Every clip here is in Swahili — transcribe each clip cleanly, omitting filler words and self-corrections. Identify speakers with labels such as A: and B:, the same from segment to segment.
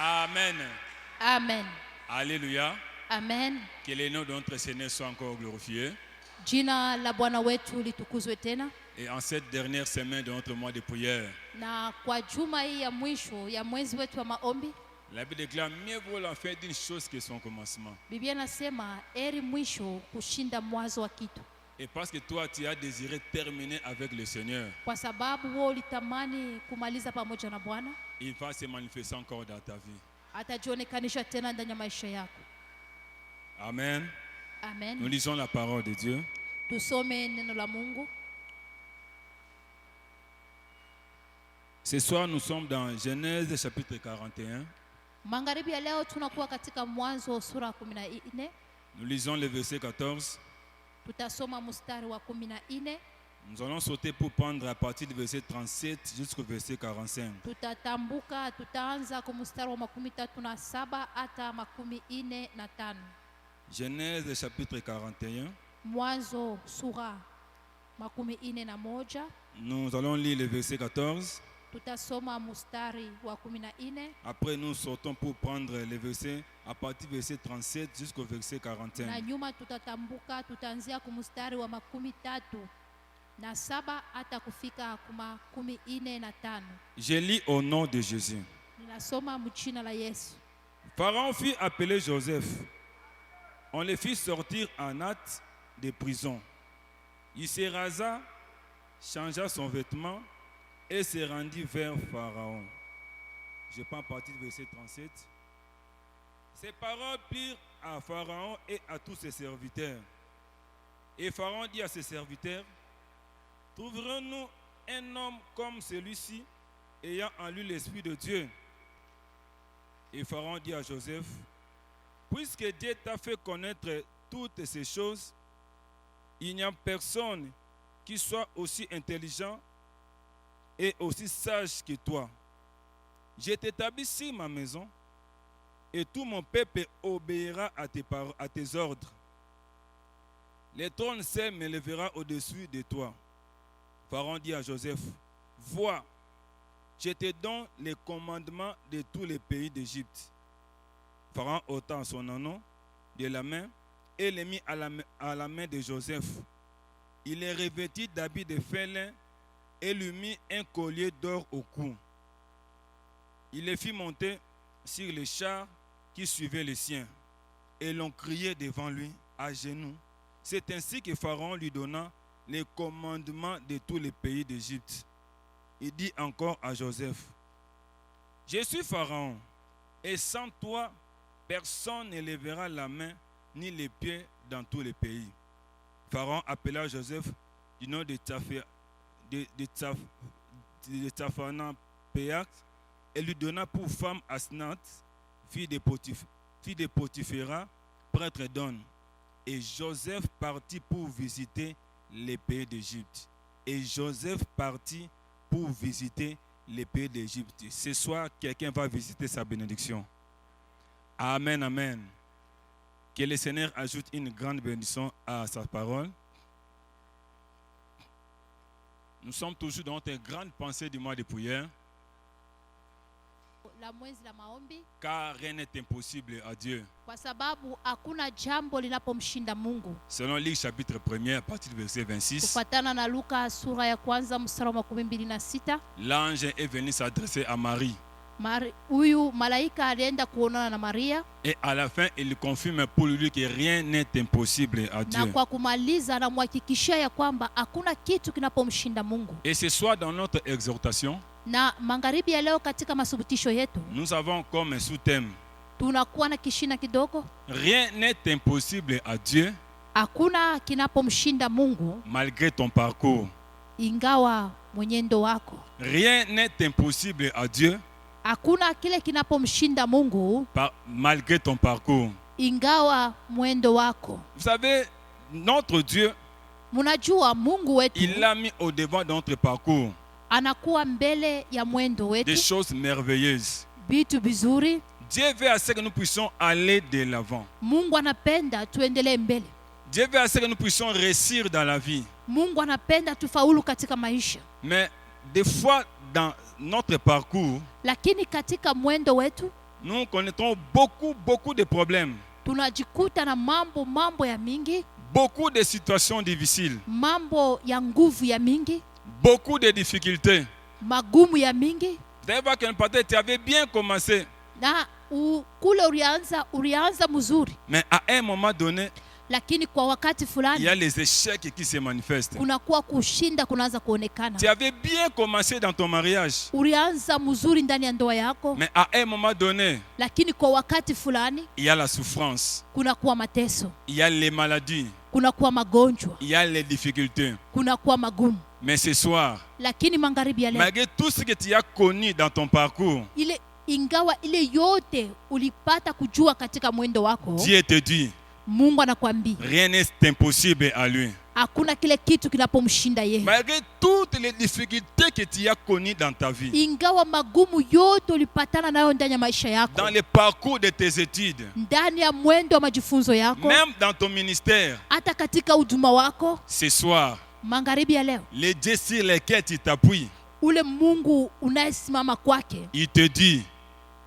A: Amen.
B: Amen.
A: Alléluia.
B: Amen.
A: Que le nom de notre Seigneur soit encore glorifié.
B: Jina la Bwana wetu litukuzwe tena.
A: Et en cette dernière semaine de notre mois de prière,
B: Na kwa juma hii ya mwisho ya mwezi wetu wa maombi,
A: la Bible déclare mieux vaut la fin d'une chose que son commencement.
B: Biblia nasema eri mwisho kushinda mwanzo wa kitu.
A: Et parce que toi tu as désiré terminer avec le Seigneur,
B: Kwa sababu wewe ulitamani kumaliza pamoja na Bwana,
A: il va se manifester encore dans ta vie.
B: atajionekanisha tena ndani ya maisha yako.
A: Amen.
B: Amen.
A: Nous lisons la parole de Dieu.
B: Tusome neno la Mungu.
A: Ce soir nous sommes dans Genèse chapitre 41.
B: Magharibi ya leo tunakuwa katika Mwanzo sura 14.
A: Nous lisons le verset 14.
B: Tutasoma mstari wa 14.
A: Nous allons sauter pour prendre à partir du verset 37 jusqu'au verset 45.
B: Tutatambuka, tutaanza kwa mstari wa 37 hata 45.
A: Genèse chapitre 41.
B: Mwanzo sura 41.
A: Nous allons lire le verset 14.
B: Tutasoma mstari wa 14.
A: Après nous sortons pour prendre les versets à partir du verset 37 jusqu'au verset
B: Na
A: 45.
B: nyuma tutatambuka, tutaanzia kwa mstari wa 37 hata kufika kwa 45.
A: Je lis au nom de Jésus.
B: Ninasoma mjina la Yesu.
A: Pharaon fit appeler Joseph. On le fit sortir en hâte de prison. Il se rasa, changea son vêtement et se rendit vers Pharaon. Je prends à partir du verset 37. Ces paroles plirent à Pharaon et à tous ses serviteurs. Et Pharaon dit à ses serviteurs, trouverons-nous un homme comme celui-ci, ayant en lui l'Esprit de Dieu? Et Pharaon dit à Joseph, puisque Dieu t'a fait connaître toutes ces choses, il n'y a personne qui soit aussi intelligent et aussi sage que toi. Je t'établis sur ma maison et tout mon peuple obéira à tes ordres. Le trône seul me lèvera au-dessus de toi. Pharaon dit à Joseph, vois, je te donne les commandements de tous les pays d'Égypte. Pharaon ôta son anneau de la main et le mit à la main de Joseph. Il le revêtit d'habits de fin lin et lui mit un collier d'or au cou. Il le fit monter sur les chars qui suivaient les siens et l'on criait devant lui à genoux. C'est ainsi que Pharaon lui donna les commandements de tous les pays d'Égypte. Il dit encore à Joseph, je suis Pharaon et sans toi, personne ne lèvera la main ni les pieds dans tous les pays. Pharaon appela Joseph du nom de Tsaphana-Péac et lui donna pour femme Asnath, fille de Potiphéra, prêtre d'On. Et Joseph partit pour visiter les pays d'Égypte. Et Joseph partit pour visiter les pays d'Égypte. Ce soir, quelqu'un va visiter sa bénédiction. Amen, amen. Que le Seigneur ajoute une grande bénédiction à sa parole. Nous sommes toujours dans notre grande pensée du mois de prière.
B: La mwezi la maombi,
A: Car rien n'est impossible à Dieu.
B: kwa sababu hakuna jambo linapomshinda Mungu.
A: Selon Luc chapitre 1 à partir du verset 26,
B: Kufuatana na Luka sura ya kwanza mstari wa 26,
A: l'ange est venu s'adresser à Marie.
B: Huyu malaika alienda kuonana na Maria,
A: Et à la fin, il confirme pour lui que rien n'est impossible à
B: na
A: Dieu.
B: kwa kumaliza anamhakikishia ya kwamba hakuna kitu kinapomshinda Mungu.
A: Et ce soir, dans notre exhortation,
B: Na magharibi ya leo katika masubutisho yetu
A: nous avons comme sous-thème,
B: tunakuwa na kishina kidogo,
A: rien n'est impossible à Dieu
B: hakuna kinapomshinda Mungu
A: malgré ton parcours.
B: ingawa mwenendo wako.
A: Rien n'est impossible à Dieu
B: Hakuna kile kinapomshinda Mungu
A: malgré ton parcours.
B: ingawa mwendo wako.
A: Vous savez, notre Dieu,
B: Munajua Mungu wetu
A: il l'a mis au devant de notre parcours.
B: anakuwa mbele ya mwendo
A: Des
B: wetu,
A: choses merveilleuses.
B: vitu vizuri.
A: Dieu veut à ce que nous puissions aller de l'avant.
B: Mungu anapenda tuendelee mbele.
A: Dieu veut à ce que nous puissions réussir dans la vie.
B: Mungu anapenda tufaulu katika maisha.
A: Mais des fois, dans notre parcours,
B: Lakini katika mwendo wetu
A: nous connaîtrons beaucoup de problèmes,
B: tunajikuta na mambo ya mingi,
A: beaucoup de situations difficiles,
B: mambo ya nguvu ya mingi,
A: beaucoup de difficultés.
B: magumu ya mingi.
A: Vous allez voir qu'un patin, tu avais bien commencé,
B: Na kule ulianza mzuri,
A: mais à un moment donné,
B: lakini kwa wakati
A: il y
B: fulani
A: a les échecs qui se manifestent.
B: kunakuwa kushinda kunaanza kuonekana.
A: Tu avais bien commencé dans ton mariage,
B: Ulianza mzuri ndani ya ndoa yako,
A: mais à un moment donné,
B: lakini kwa wakati fulani
A: il y a la souffrance,
B: kunakuwa mateso,
A: il y a les maladies,
B: kunakuwa magonjwa,
A: il y a les difficultés.
B: kunakuwa magumu.
A: Mais ce soir,
B: Lakini magharibi ya leo,
A: malgré tout ce que tu as connu dans ton parcours,
B: ingawa ile yote ulipata kujua katika mwendo wako,
A: Dieu te dit,
B: Mungu anakuambia
A: rien n'est impossible à lui.
B: hakuna kile kitu kinapomshinda yeye.
A: Malgré toutes les difficultés que tu as connues dans ta vie,
B: Ingawa magumu yote ulipatana nayo ndani ya maisha yako,
A: dans le parcours de tes études,
B: ndani ya mwendo wa majifunzo yako,
A: même dans ton ministère,
B: hata katika huduma wako,
A: ce soir,
B: magharibi ya leo,
A: les dieux sur lesquels tu t'appuies,
B: ule Mungu unayesimama kwake
A: il te dit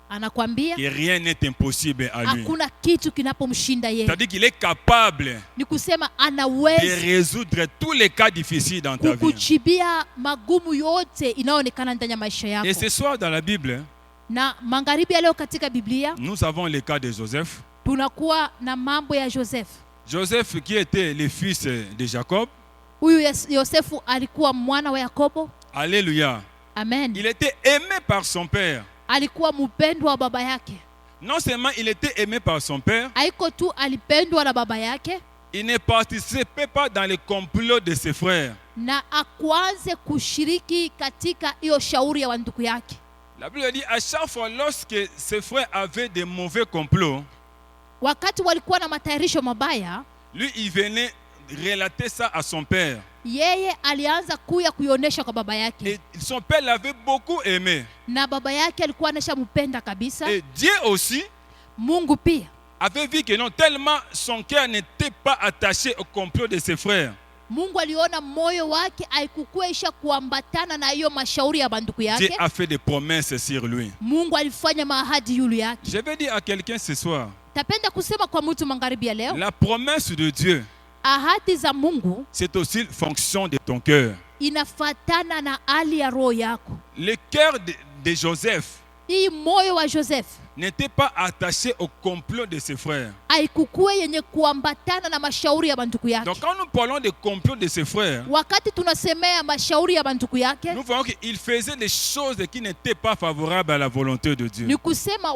B: anakwambia
A: que rien n'est impossible à lui.
B: hakuna kitu kinapomshinda yeye.
A: C'est-à-dire qu'il est capable
B: Ni kusema
A: de
B: anaweza
A: résoudre tous les cas difficiles dans ta vie.
B: kukuchibia magumu yote inayoonekana ndani ya maisha yako.
A: Et ce soir dans la Bible,
B: Na magharibi ya leo katika Biblia
A: nous avons le cas de Joseph.
B: tunakuwa na mambo ya Joseph.
A: Joseph qui était le fils de Jacob.
B: Huyu Yosefu alikuwa mwana wa Yakobo.
A: Alléluia.
B: Amen.
A: Il était aimé par son père.
B: Alikuwa mpendwa wa baba yake.
A: Non seulement il était aimé par son père,
B: Haiko tu alipendwa na baba yake,
A: il ne participait pas dans les complots de ses frères.
B: na akwanze kushiriki katika hiyo shauri ya wandugu yake.
A: La Bible dit à chaque fois lorsque ses frères avaient des mauvais complots,
B: Wakati walikuwa na matayarisho mabaya,
A: lui il venait relater ça à son père.
B: yeye alianza kuionyesha kwa baba yake.
A: Et son père l'avait beaucoup aimé.
B: Na baba yake alikuwa anashampenda kabisa.
A: Et Dieu aussi
B: Mungu pia
A: avait vu que non, tellement son cœur n'était pas attaché au complot de ses frères.
B: Mungu aliona moyo wake haikukuwa isha kuambatana na hiyo mashauri ya banduku
A: Dieu
B: yake.
A: a fait des promesses sur lui.
B: Mungu alifanya maahadi yule yake.
A: Je vais dire à quelqu'un ce soir,
B: Tapenda kusema kwa mtu magharibi ya leo,
A: la promesse de Dieu,
B: ahadi za Mungu
A: c'est aussi fonction de ton cœur.
B: inafatana na hali ya roho yako.
A: Le cœur de Joseph
B: Hii moyo wa Joseph
A: n'était pas attaché au complot de ses frères.
B: haikukuwa yenye kuambatana na mashauri ya banduku yake.
A: Donc quand nous parlons des complots de ses frères,
B: Wakati tunasemea mashauri ya banduku yake,
A: nous voyons qu'il faisait des choses qui n'étaient pas favorables à la volonté de Dieu.
B: ni kusema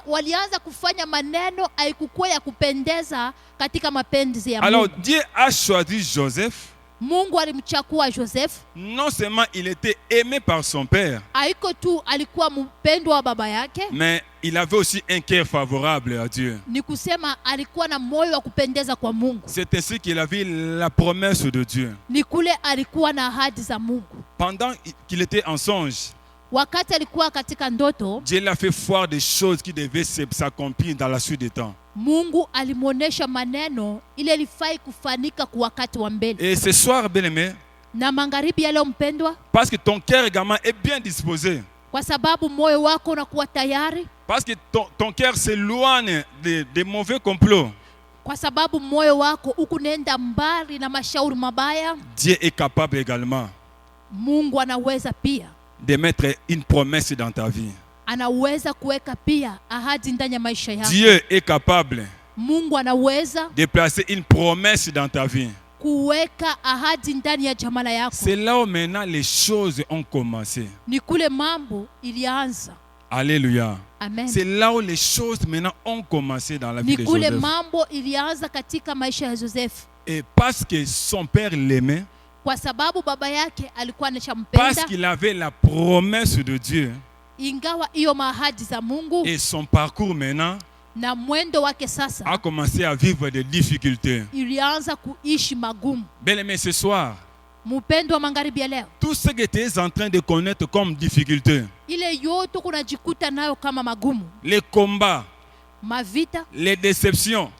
B: walianza kufanya maneno haikukuwa ya kupendeza katika mapenzi ya
A: Alors
B: Mungu.
A: Dieu a choisi Joseph.
B: Mungu alimchagua Joseph.
A: Non seulement il était aimé par son père,
B: Haiko tu alikuwa mpendwa wa baba yake,
A: mais il avait aussi un cœur favorable à Dieu.
B: ni kusema alikuwa na moyo wa kupendeza kwa Mungu.
A: C'est ainsi qu'il avait la promesse de Dieu.
B: Ni kule alikuwa na ahadi za Mungu.
A: Pendant qu'il était en songe,
B: Wakati alikuwa katika ndoto,
A: Dieu l'a fait voir des choses qui devaient s'accomplir dans la suite des temps.
B: Mungu alimuonesha maneno ile ilifai kufanika kwa wakati wa mbele.
A: Et ce soir, bien-aimé,
B: Na magharibi ya leo mpendwa,
A: parce que ton cœur également est bien disposé,
B: kwa sababu moyo wako unakuwa tayari,
A: parce que ton cœur s'éloigne des mauvais complots,
B: kwa sababu moyo wako ukunenda mbali na mashauri mabaya,
A: Dieu est capable également
B: Mungu anaweza pia,
A: de mettre une promesse dans ta vie.
B: anaweza kuweka pia ahadi ndani ya maisha yako.
A: Dieu est capable
B: Mungu anaweza
A: de placer une promesse dans ta vie.
B: kuweka ahadi ndani ya jamala yako.
A: C'est là où maintenant les choses ont commencé.
B: Ni kule mambo ilianza.
A: Alléluia.
B: Amen.
A: C'est là où les choses maintenant ont commencé dans la vie
B: Ni
A: de
B: kule
A: Joseph.
B: mambo ilianza katika maisha ya Joseph,
A: Et parce que son père l'aimait,
B: kwa sababu baba yake alikuwa
A: parce
B: anashampenda,
A: qu'il avait la promesse de Dieu,
B: ingawa hiyo maahadi za Mungu,
A: et son parcours maintenant
B: na mwendo wake sasa
A: a commencé à vivre des difficultés.
B: ilianza kuishi magumu.
A: Bien-aimé, ce soir,
B: Mpendo wa magharibi ya leo,
A: tout ce que tu es en train de connaître comme difficulté,
B: ile yote kunajikuta nayo kama magumu,
A: les combats,
B: mavita,
A: les déceptions,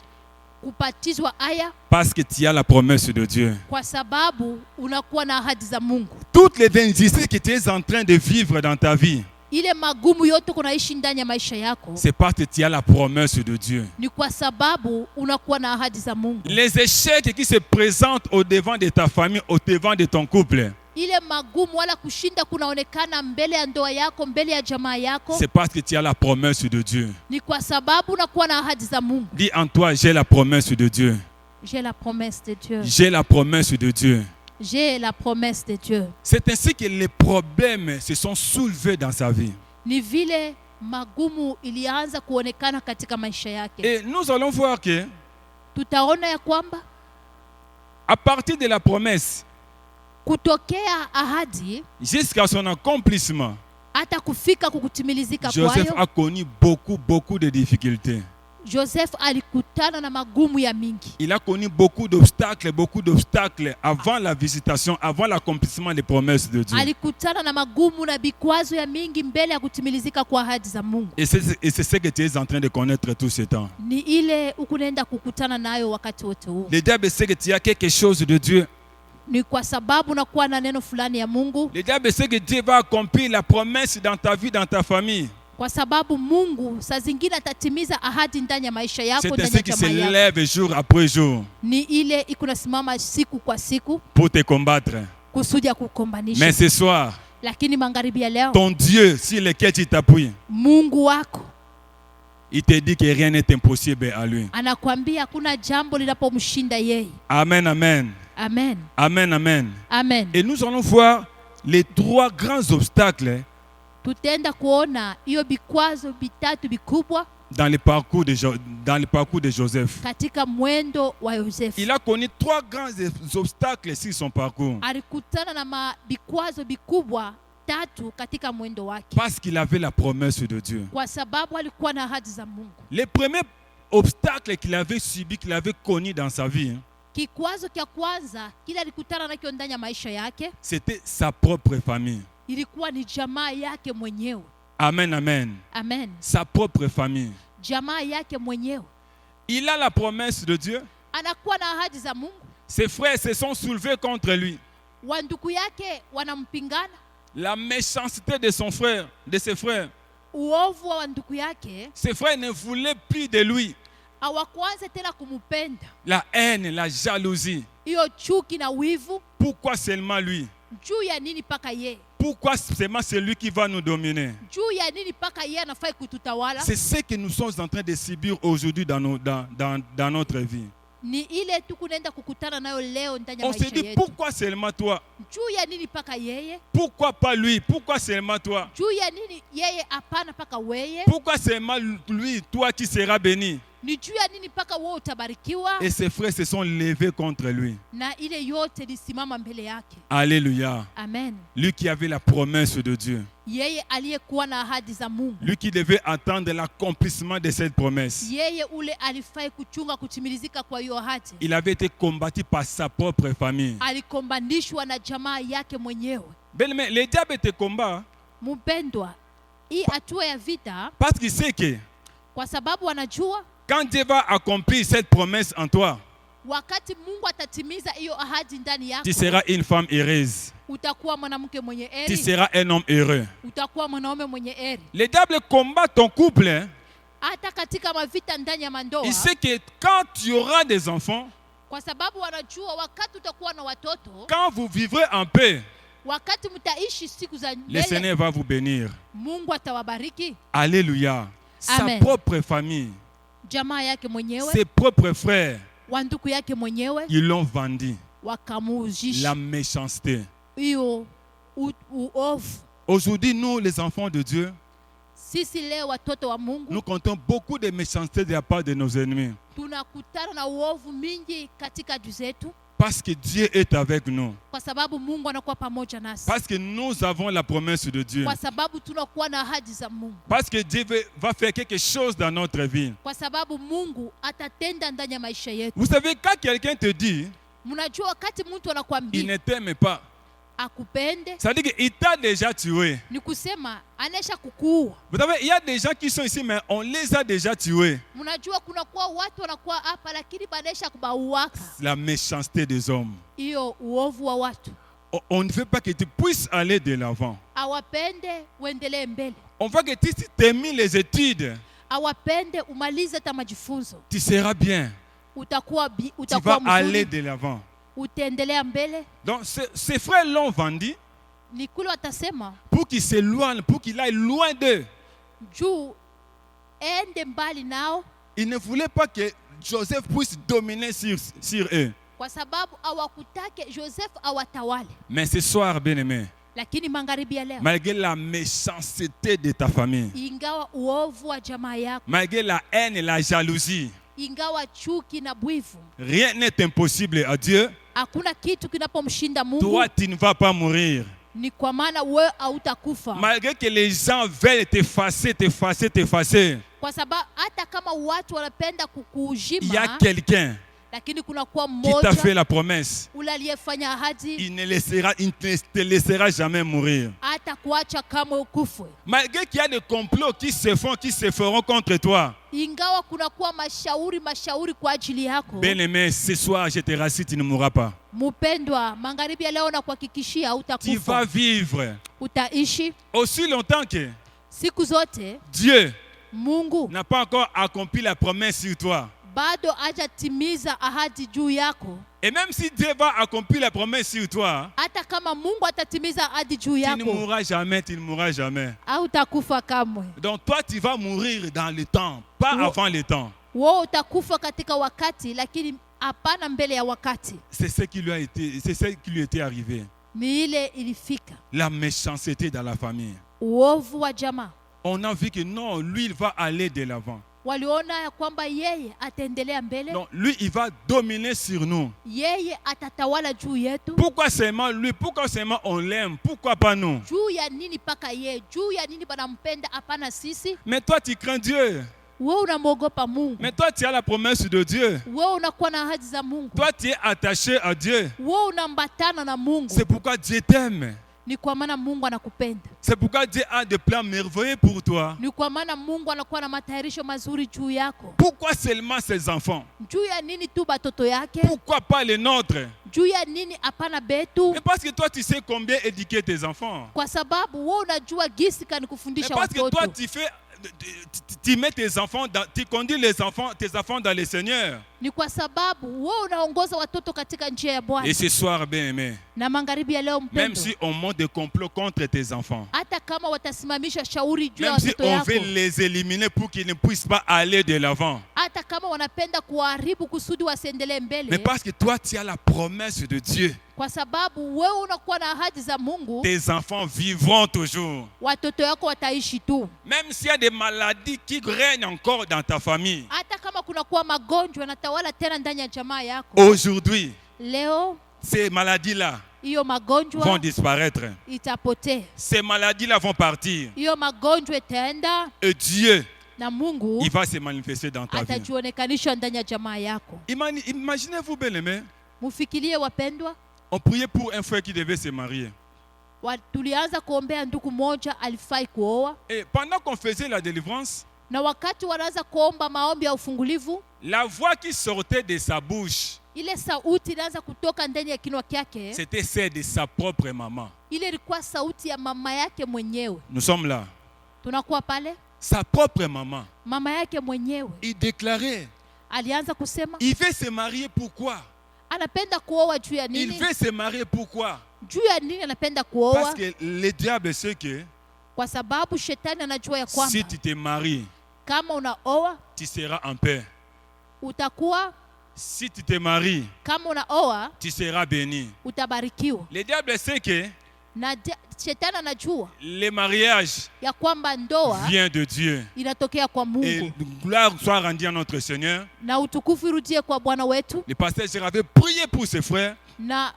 B: kupatizwa aya,
A: parce que tu as la promesse de Dieu.
B: kwa sababu unakuwa na ahadi za Mungu.
A: Toutes les injustices que tu es en train de vivre dans ta vie,
B: ile magumu yote kunaishi ndani ya maisha yako,
A: c'est parce que tu as la promesse de Dieu.
B: ni kwa sababu unakuwa na ahadi za Mungu.
A: Les échecs qui se présentent au devant de ta famille, au devant de ton couple,
B: Ile magumu wala kushinda kunaonekana mbele ya ndoa yako, mbele ya jamaa yako,
A: c'est parce que tu as la promesse de Dieu.
B: ni kwa sababu unakuwa na ahadi za Mungu.
A: Dis en toi, j'ai la promesse de Dieu.
B: J'ai la promesse de Dieu.
A: J'ai la promesse de Dieu.
B: J'ai la promesse de Dieu.
A: C'est ainsi que les problèmes se sont soulevés dans sa vie.
B: Ni vile magumu ilianza kuonekana katika maisha yake.
A: Et nous allons voir que,
B: Tutaona ya kwamba
A: à partir de la promesse
B: kutokea ahadi
A: jusqu'à son accomplissement,
B: hata kufika kukutimilizika
A: Joseph
B: kwayo,
A: a connu beaucoup de difficultés.
B: Joseph alikutana na magumu ya mingi.
A: Il a connu beaucoup d'obstacles avant la visitation, avant l'accomplissement des promesses de Dieu.
B: Alikutana na magumu na vikwazo ya mingi mbele ya kutimilizika kwa ahadi za Mungu.
A: Et c'est ce que tu es en train de connaître tout ce temps.
B: Ni ile ukunaenda kukutana nayo wakati wote huu.
A: Le diable sait que tu as quelque chose de Dieu.
B: Ni kwa sababu unakuwa na neno fulani ya Mungu.
A: Le diable sait que Dieu va accomplir la promesse dans ta vie, dans ta famille.
B: Kwa sababu Mungu saa zingine atatimiza ahadi ndani ya maisha yako,
A: C'est
B: ndani
A: ainsi
B: ya
A: qu'il
B: jamaa
A: se
B: yako.
A: lève jour après jour
B: Ni ile ikunasimama siku kwa siku
A: pour te combattre.
B: kusudi ya
A: Mais
B: kukombanisha.
A: ce soir,
B: Lakini magharibi ya leo,
A: ton Dieu sur lequel tu t'appuies,
B: Mungu wako
A: il te dit que rien n'est impossible à lui.
B: anakuambia hakuna jambo linapomshinda yeye.
A: Amen, amen.
B: Amen.
A: Amen, amen.
B: Amen.
A: Et nous allons voir les trois grands obstacles
B: Tutaenda kuona hiyo vikwazo vitatu vikubwa
A: dans le parcours de Joseph.
B: katika mwendo wa Yosefu.
A: Il a connu trois grands obstacles sur son parcours
B: Alikutana na vikwazo vikubwa tatu katika mwendo wake,
A: parce qu'il avait la promesse de Dieu.
B: kwa sababu alikuwa na ahadi za Mungu.
A: Le premier obstacle qu'il avait subi, qu'il avait connu dans sa vie,
B: Kikwazo cha kwanza kile alikutana nacho ndani ya maisha yake
A: c'était sa propre famille.
B: ilikuwa ni jamaa yake mwenyewe.
A: Amen, amen.
B: Amen.
A: Sa propre famille.
B: Jamaa yake mwenyewe.
A: Il a la promesse de Dieu.
B: Anakuwa na ahadi za Mungu.
A: Ses frères se sont soulevés contre lui.
B: Wandugu yake wanampingana.
A: La méchanceté de son frère, de ses frères.
B: Uovu wa wandugu yake,
A: Ses frères ne voulaient plus de lui.
B: hawakuanza tena kumupenda.
A: La haine, la jalousie.
B: Hiyo chuki na wivu,
A: Pourquoi seulement lui?
B: juu ya nini paka yeye?
A: Pourquoi seulement c'est lui qui va nous dominer?
B: Juu ya nini paka yeye anafai kututawala?
A: C'est ce que nous sommes en train de subir aujourd'hui dans notre vie.
B: Ni ile tu kunaenda kukutana nayo leo ndani ya
A: On se
B: maisha
A: dit
B: yetu.
A: pourquoi seulement toi?
B: Juu ya nini paka yeye?
A: Pourquoi pas lui? Pourquoi seulement toi?
B: Juu ya nini yeye hapana paka weye?
A: Pourquoi seulement lui, toi qui seras béni?
B: Ni juu ya nini paka wewe utabarikiwa?
A: Et ses frères se sont levés contre lui.
B: Na ile yote lisimama mbele yake.
A: Alléluia.
B: Amen.
A: Lui qui avait la promesse de Dieu.
B: Yeye aliyekuwa na ahadi za Mungu.
A: Lui qui devait attendre l'accomplissement de cette promesse.
B: Yeye ule alifai kuchunga kutimilizika kwa hiyo ahadi.
A: Il avait été combattu par sa propre famille.
B: Alikombanishwa na jamaa yake mwenyewe.
A: Mais le diable te combat
B: Mpendwa, hii hatua ya vita,
A: parce qu'il sait que
B: kwa sababu anajua
A: quand Dieu va accomplir cette promesse en toi,
B: wakati Mungu atatimiza hiyo ahadi ndani yako,
A: tu seras une femme heureuse.
B: utakuwa mwanamke mwenye
A: Tu
B: heri,
A: seras un homme heureux.
B: utakuwa mwanaume mwenye heri.
A: Le diable combat ton couple.
B: Hata katika mavita ndani ya mandoa,
A: Il sait que quand tu auras des enfants,
B: kwa sababu wanajua wakati utakuwa na watoto,
A: quand vous vivrez en paix,
B: wakati mtaishi siku za
A: le
B: mbele,
A: Seigneur va vous bénir.
B: Mungu atawabariki.
A: Alléluia. Sa
B: Amen.
A: propre famille,
B: Jamaa yake mwenyewe,
A: ses propres frères,
B: wanduku yake mwenyewe
A: ils l'ont vendu.
B: wakamuuzisha
A: La méchanceté.
B: hiyo uovu.
A: Aujourd'hui, nous, les enfants de Dieu,
B: Sisi leo watoto wa Mungu
A: nous comptons beaucoup de méchanceté de la part de nos ennemis.
B: tunakutana na uovu mingi katika adui zetu,
A: Parce que Dieu est avec nous.
B: kwa sababu Mungu anakuwa pamoja nasi,
A: Parce que nous avons la promesse de Dieu.
B: kwa sababu tunakuwa na ahadi za Mungu,
A: Parce que Dieu va faire quelque chose dans notre vie.
B: kwa sababu Mungu atatenda ndani ya maisha yetu.
A: Vous savez, quand quelqu'un te dit,
B: Mnajua wakati mtu
A: il
B: anakuambia
A: ne t'aime pas,
B: akupende,
A: ça veut dire qu'il t'a déjà tué.
B: ni kusema anaisha kukuua.
A: Vous savez, il y a des gens qui sont ici, mais on les a déjà tués.
B: Mnajua kunakuwa watu wanakuwa hapa lakini banaisha kubauaka.
A: La méchanceté des hommes.
B: Hiyo uovu wa watu.
A: On ne veut pas que tu puisses aller de l'avant.
B: awapende uendelee mbele,
A: On veut que tu termines les études.
B: awapende umalize hata majifunzo,
A: Tu seras bien.
B: utakuwa
A: Tu vas aller
B: mzuri,
A: de l'avant.
B: utaendelea mbele.
A: Donc, ces frères l'ont vendu
B: Ni kule watasema
A: pour qu'il s'éloigne, pour qu'il aille loin d'eux.
B: juu ende mbali nao,
A: Ils ne voulaient pas que Joseph puisse dominer sur eux.
B: kwa sababu hawakutake Joseph awatawale.
A: Mais ce soir, bien-aimé,
B: Lakini magharibi ya leo,
A: malgré la méchanceté de ta famille,
B: ingawa uovu wa jamaa yako,
A: malgré la haine et la jalousie,
B: ingawa chuki na bwivu,
A: rien n'est impossible à Dieu.
B: hakuna kitu kinapomshinda Mungu.
A: Toi, tu ne vas pas mourir.
B: Ni kwa maana wewe hautakufa,
A: Malgré que les gens veulent t'effacer,
B: kwa sababu hata kama watu wanapenda
A: il y a
B: kukuujima,
A: quelqu'un
B: lakini kuna kuwa
A: qui t'a fait
B: mmoja
A: la promesse.
B: ule aliyefanya ahadi,
A: Il ne te laissera jamais mourir.
B: hata kuacha kamwe ukufwe.
A: Malgré qu'il y a des complots qui se feront contre toi.
B: Ingawa kuna kuwa mashauri kwa ajili yako,
A: Bien-aimé, ce soir, je te rassure, tu ne mourras pas.
B: mpendwa, magharibi ya leo na kuhakikishia
A: Tu
B: hautakufa,
A: vas vivre
B: utaishi
A: aussi longtemps que
B: siku zote.
A: Dieu
B: Mungu
A: n'a pas encore accompli la promesse sur toi.
B: bado hajatimiza ahadi juu yako.
A: Et même si Dieu va accomplir la promesse sur toi,
B: Hata kama Mungu atatimiza ahadi juu
A: tu ne
B: yako,
A: mourras jamais, tu ne mourras jamais.
B: hautakufa kamwe.
A: Donc toi, tu vas mourir dans le temps, pas
B: Oh.
A: avant le temps.
B: Wewe utakufa katika wakati, lakini hapana mbele ya wakati.
A: C'est ce qui lui était arrivé.
B: Ni ile ilifika,
A: La méchanceté dans la famille.
B: uovu wa jamaa.
A: On a vu que non, lui, il va aller de l'avant.
B: Waliona ya kwamba yeye ataendelea mbele,
A: Non, lui, il va dominer sur nous.
B: yeye atatawala juu yetu.
A: Pourquoi seulement lui? Pourquoi seulement on l'aime? Pourquoi pas nous?
B: Juu ya nini paka yeye? Juu ya nini banampenda? Hapana sisi.
A: Mais toi, tu crains Dieu.
B: Wewe unamwogopa Mungu,
A: Mais toi, tu as la promesse de Dieu.
B: wewe unakuwa na ahadi za Mungu,
A: Toi, tu es attaché à Dieu.
B: wewe unambatana na Mungu.
A: C'est pourquoi Dieu t'aime.
B: Ni kwa maana Mungu anakupenda,
A: C'est pourquoi Dieu a des plans merveilleux pour toi.
B: ni kwa maana Mungu anakuwa na matayarisho mazuri juu yako.
A: Pourquoi seulement ses enfants?
B: Juu ya nini tu batoto yake?
A: Pourquoi pas les nôtres?
B: Juu ya nini hapana betu?
A: Mais parce que toi, tu sais combien éduquer tes enfants.
B: Kwa sababu wewe unajua gisi kani
A: Mais
B: kufundisha
A: parce que toi,
B: watoto.
A: tu mets tes enfants, tu conduis tes enfants dans le Seigneur.
B: Ni kwa sababu wewe unaongoza watoto katika njia ya Bwana.
A: Et ce soir, bien aimé,
B: Na magharibi ya leo
A: même
B: mpendo,
A: si on monte des complots contre tes enfants,
B: hata kama watasimamisha shauri juu ya
A: même si
B: watoto
A: on
B: yako,
A: veut les éliminer pour qu'ils ne puissent pas aller de l'avant,
B: hata kama wanapenda kuharibu kusudi wasiendelee
A: mais
B: mbele,
A: parce que toi, tu as la promesse de Dieu,
B: kwa sababu wewe unakuwa na ahadi za Mungu,
A: tes enfants vivront toujours.
B: watoto yako wataishi tu.
A: Même s'il y a des maladies qui règnent encore dans ta famille,
B: Hata kama kuna kuwa magonjwa yanatawala tena ndani ya jamaa yako,
A: aujourd'hui,
B: leo
A: ces maladies-là
B: hiyo
A: vont
B: magonjwa
A: disparaître.
B: itapotea,
A: Ces maladies-là vont partir.
B: hiyo magonjwa itaenda,
A: Et Dieu,
B: na Mungu
A: il va se manifester dans ta vie.
B: atajionekanisha ndani ya jamaa yako.
A: Imaginez-vous, bien-aimés,
B: Mufikirie wapendwa,
A: on priait pour un frère qui devait se marier.
B: tulianza kuombea ndugu moja alifai kuoa,
A: Et pendant qu'on faisait la délivrance,
B: na wakati wanaanza kuomba maombi ya ufungulivu,
A: la voix qui sortait de sa bouche,
B: ile sauti inaanza kutoka ndani ya kinywa kyake,
A: c'était celle de sa propre maman.
B: ile ilikuwa sauti ya mama yake mwenyewe.
A: Nous sommes là.
B: Tunakuwa pale,
A: Sa propre maman.
B: mama yake mwenyewe
A: Il déclarait,
B: alianza kusema
A: il veut se marier pourquoi?
B: anapenda kuoa juu ya
A: Il
B: nini?
A: veut se marier pourquoi?
B: Juu ya nini anapenda
A: Parce
B: kuoa?
A: que le diable sait que
B: Kwa sababu shetani anajua ya
A: si
B: kwamba
A: tu te maries,
B: kama unaoa
A: tu seras en paix.
B: utakuwa,
A: Si tu te maries,
B: kama unaoa
A: tu seras béni.
B: utabarikiwa,
A: Le diable sait que
B: na shetani anajua
A: le mariage
B: ya kwamba ndoa
A: vient de Dieu.
B: inatokea kwa
A: Et
B: Mungu,
A: gloire soit rendue à notre Seigneur.
B: na utukufu irudie kwa Bwana wetu.
A: Le pasteur Gérard avait prié pour ses frères.
B: Na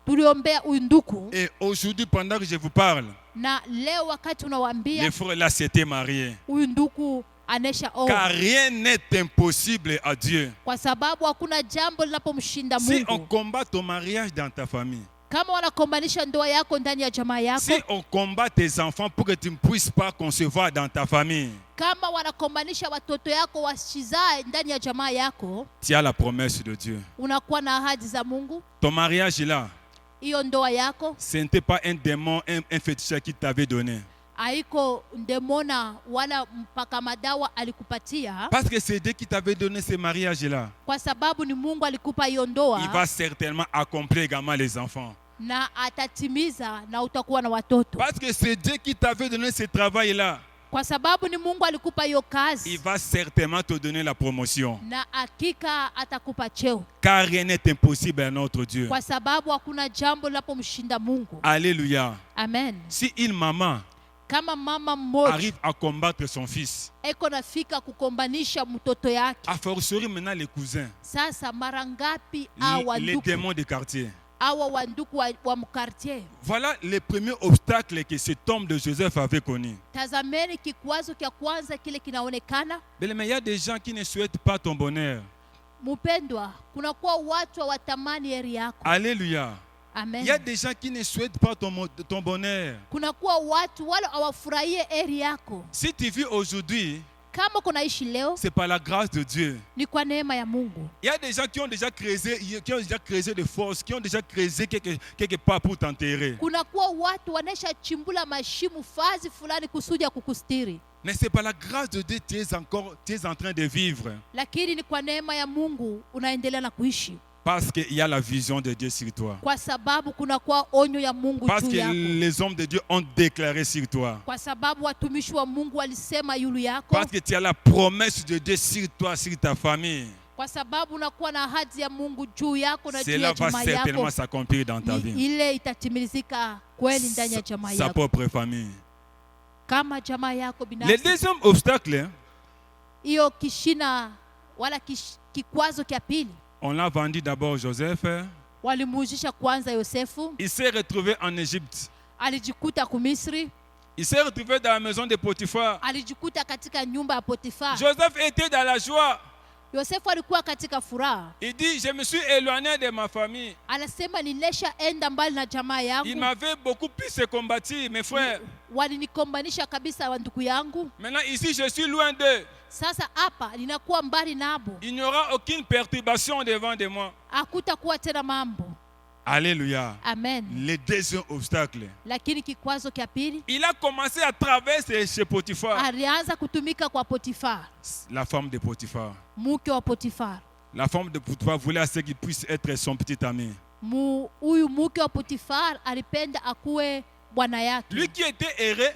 B: tuliombea huyu ndugu,
A: Et aujourd'hui, pendant que je vous parle,
B: na leo wakati unawaambia
A: les frères là s'étaient mariés.
B: huyu ndugu anesha
A: Car
B: oa,
A: rien n'est impossible à Dieu.
B: kwa sababu hakuna jambo linapomshinda
A: Si on
B: Mungu.
A: combat ton mariage dans ta famille,
B: Kama wanakombanisha ndoa yako ndani ya jamaa yako,
A: si on combat tes enfants pour que tu ne puisses pas concevoir dans ta famille,
B: kama wanakombanisha watoto yako wasizae ndani ya jamaa yako,
A: tu as la promesse de Dieu.
B: unakuwa na ahadi za Mungu.
A: Ton mariage là,
B: hiyo ndoa yako
A: ce n'était pas un démon, un féticheur qui t'avait donné.
B: haiko ndemona wala mpaka madawa alikupatia,
A: Parce que c'est Dieu qui t'avait donné ce mariage-là.
B: kwa sababu ni Mungu alikupa hiyo
A: Il
B: ndoa,
A: va certainement accomplir également les enfants.
B: na atatimiza na utakuwa na watoto.
A: Parce que c'est Dieu qui t'avait donné ce travail-là.
B: Kwa sababu ni Mungu alikupa hiyo
A: Il
B: kazi,
A: va certainement te donner la promotion.
B: na hakika atakupa cheo,
A: Car rien n'est impossible à notre Dieu.
B: kwa sababu hakuna jambo linapomshinda Mungu.
A: Alléluia.
B: Amen.
A: Si une maman
B: Kama mama mmoja
A: arrive à combattre son fils,
B: eko nafika kukombanisha mtoto yake,
A: a fortiori maintenant les cousins,
B: sasa mara ngapi awa
A: les
B: nduku
A: démons de quartier.
B: awa wanduku wa mkartie?
A: Voilà le premier obstacle que cet homme de Joseph avait connu.
B: Tazameni kikwazo kya kwanza kile kinaonekana.
A: Mais il y a des gens qui ne souhaitent pas ton bonheur.
B: Mpendwa, kunakuwa watu hawatamani heri yako.
A: Alléluia. Il y a
B: Amen.
A: des gens qui ne souhaitent pas ton bonheur.
B: Kunakuwa watu wala hawafurahie heri yako.
A: Si tu vis aujourd'hui,
B: Kama kunaishi leo
A: c'est par la grâce de Dieu.
B: ni kwa neema ya Mungu.
A: Il y a des gens qui ont déjà creusé des forces, qui ont déjà creusé quelque part pour t'enterrer.
B: Kunakuwa watu wanesha chimbula mashimu fazi fulani kusudia kukustiri,
A: Mais c'est par la grâce de Dieu que tu es en train de vivre.
B: lakini ni kwa neema ya Mungu unaendelea na kuishi,
A: Parce qu'il y a la vision de Dieu sur toi.
B: kwa sababu kunakuwa onyo ya Mungu
A: Parce
B: juu
A: que
B: yako,
A: les hommes de Dieu ont déclaré sur toi.
B: kwa sababu watumishi wa Mungu walisema yulu yako,
A: Parce que tu as la promesse de Dieu sur toi, sur ta famille.
B: kwa sababu unakuwa na ahadi ya Mungu juu yako na juu
A: Cela
B: ya
A: va
B: jamaa
A: certainement
B: yako.
A: s'accomplir dans ta
B: Ni
A: vie.
B: ile itatimilizika kweli ndani ya jamaa
A: Sa
B: yako,
A: propre famille.
B: kama jamaa yako
A: Le
B: binafsi.
A: deuxième obstacle,
B: Hiyo kishina wala kikwazo kya pili,
A: on l'a vendu d'abord Joseph.
B: walimuuzisha kwanza Yosefu,
A: Il s'est retrouvé en Égypte.
B: alijikuta kumisri,
A: Il s'est retrouvé dans la maison de Potiphar.
B: alijikuta katika nyumba ya Potifa.
A: Joseph était dans la joie.
B: Yosefu alikuwa katika furaha,
A: Il dit, je me suis éloigné de ma famille.
B: anasema nilisha enda mbali na jamaa
A: Il
B: yangu,
A: m'avait beaucoup plus combattu, mes frères.
B: walinikombanisha kabisa wa ndugu yangu.
A: Maintenant, ici, je suis loin d'eux.
B: Sasa hapa ninakuwa mbali nabo,
A: Il n'y aura aucune perturbation devant de moi.
B: hakutakuwa tena mambo.
A: Alléluia.
B: Amen.
A: Le deuxième obstacle.
B: Lakini kikwazo kya pili,
A: Il a commencé à traverser chez Potiphar.
B: alianza kutumika kwa Potifa,
A: La femme de Potiphar.
B: mke wa Potifa.
A: La femme de Potiphar voulait à ce qu'il puisse être son petit ami.
B: Huyu mke wa Potifar alipenda akuwe bwana yake.
A: Lui qui était heureux,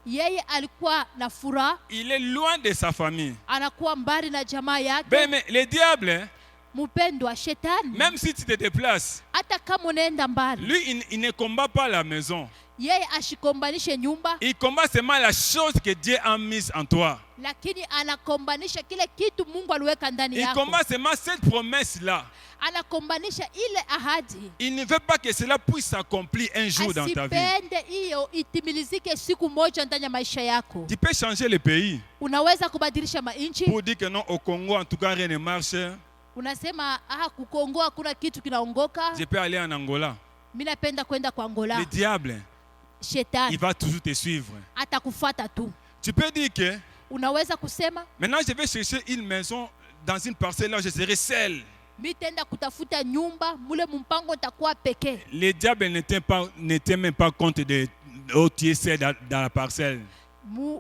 B: Yeye alikuwa na furaha,
A: il est loin de sa famille.
B: anakuwa mbali na jamaa yake.
A: Mais le diable, hein,
B: Mpendwa, shetani
A: même si tu te déplaces,
B: hata kama unaenda mbali,
A: lui, il ne combat pas la maison.
B: yeye ashikombanishe nyumba,
A: Il combat seulement la chose que Dieu a mise en toi.
B: lakini anakombanisha kile kitu Mungu aliweka ndani
A: Il
B: yako,
A: combat seulement cette promesse-là.
B: anakombanisha ile ahadi.
A: Il ne veut pas que cela puisse s'accomplir un jour dans ta vie.
B: Asipende hiyo itimilizike siku moja ndani ya maisha yako.
A: Tu peux changer le pays
B: Unaweza kubadilisha mainchi,
A: pour dire que non, au Congo, en tout cas, rien ne marche.
B: unasema kukongoa hakuna kitu kinaongoka,
A: Je peux aller en Angola.
B: mimi napenda kwenda kwa Angola.
A: Le diable, il
B: Shetani
A: va toujours te suivre.
B: atakufuata tu.
A: Tu peux dire que
B: Unaweza kusema
A: maintenant, je vais chercher une maison dans une parcelle là, je serai seul.
B: mimi tenda kutafuta nyumba mule mpango nitakuwa pekee.
A: Le diable ne tient même pas compte de tu es seul dans la parcelle.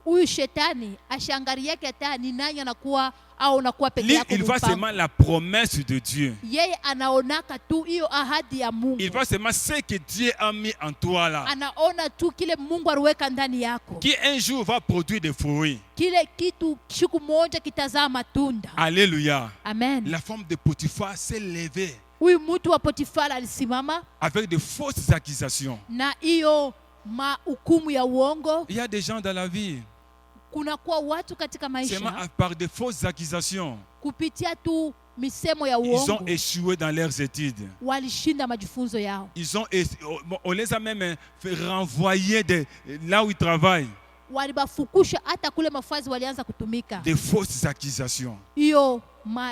B: Huyu shetani ashangaria yake hata ni nani anakuwa au unakuwa peke
A: Lui,
B: yako
A: il voit
B: mpango.
A: seulement la promesse de Dieu.
B: Yeye anaonaka tu hiyo ahadi ya Mungu.
A: Il voit seulement ce que Dieu a mis en toi là.
B: Anaona tu kile Mungu aliweka ndani yako,
A: Qui un jour va produire des fruits.
B: kile kitu siku moja kitazaa matunda.
A: Alléluia.
B: Amen.
A: La femme de Potiphar s'est levée
B: Huyu mtu wa Potifara alisimama
A: avec de fausses accusations.
B: na hiyo mahukumu ya uongo.
A: Il y a des gens dans la vie,
B: Kunakuwa watu katika
A: seulement
B: maisha
A: par de fausses accusations,
B: kupitia tu misemo ya
A: ils ont
B: uongo
A: échoué dans leurs études.
B: walishinda majifunzo yao,
A: On les a même fait renvoyer de là où ils travaillent.
B: walibafukusha hata kule mafazi walianza kutumika
A: Des fausses accusations.
B: hiyo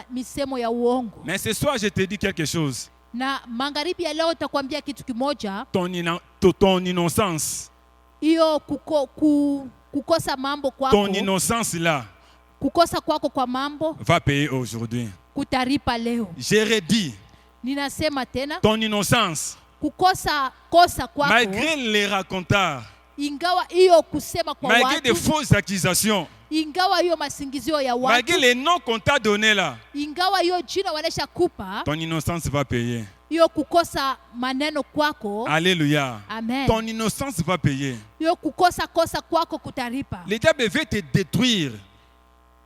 B: misemo ya uongo.
A: Mais ce soir, je te dis quelque chose.
B: Na magharibi ya leo nitakwambia kitu kimoja,
A: Ton innocence,
B: hiyo kukosa mambo kwako,
A: ton innocence là,
B: kukosa kwako kwa mambo
A: va payer aujourd'hui.
B: kutaripa leo.
A: Je redis,
B: Ninasema tena,
A: ton innocence,
B: kukosa kosa kwako,
A: malgré les racontars,
B: ingawa hiyo kusema kwa
A: malgré des
B: watu,
A: fausses accusations,
B: ingawa hiyo masingizio ya watu,
A: malgré les noms qu'on t'a donnés là,
B: ingawa hiyo jina wanaisha kupa,
A: ton innocence va payer.
B: hiyo kukosa maneno kwako,
A: Alléluia.
B: amen,
A: Ton innocence va payer.
B: hiyo kukosa kosa kwako kutaripa.
A: Le diable veut te détruire.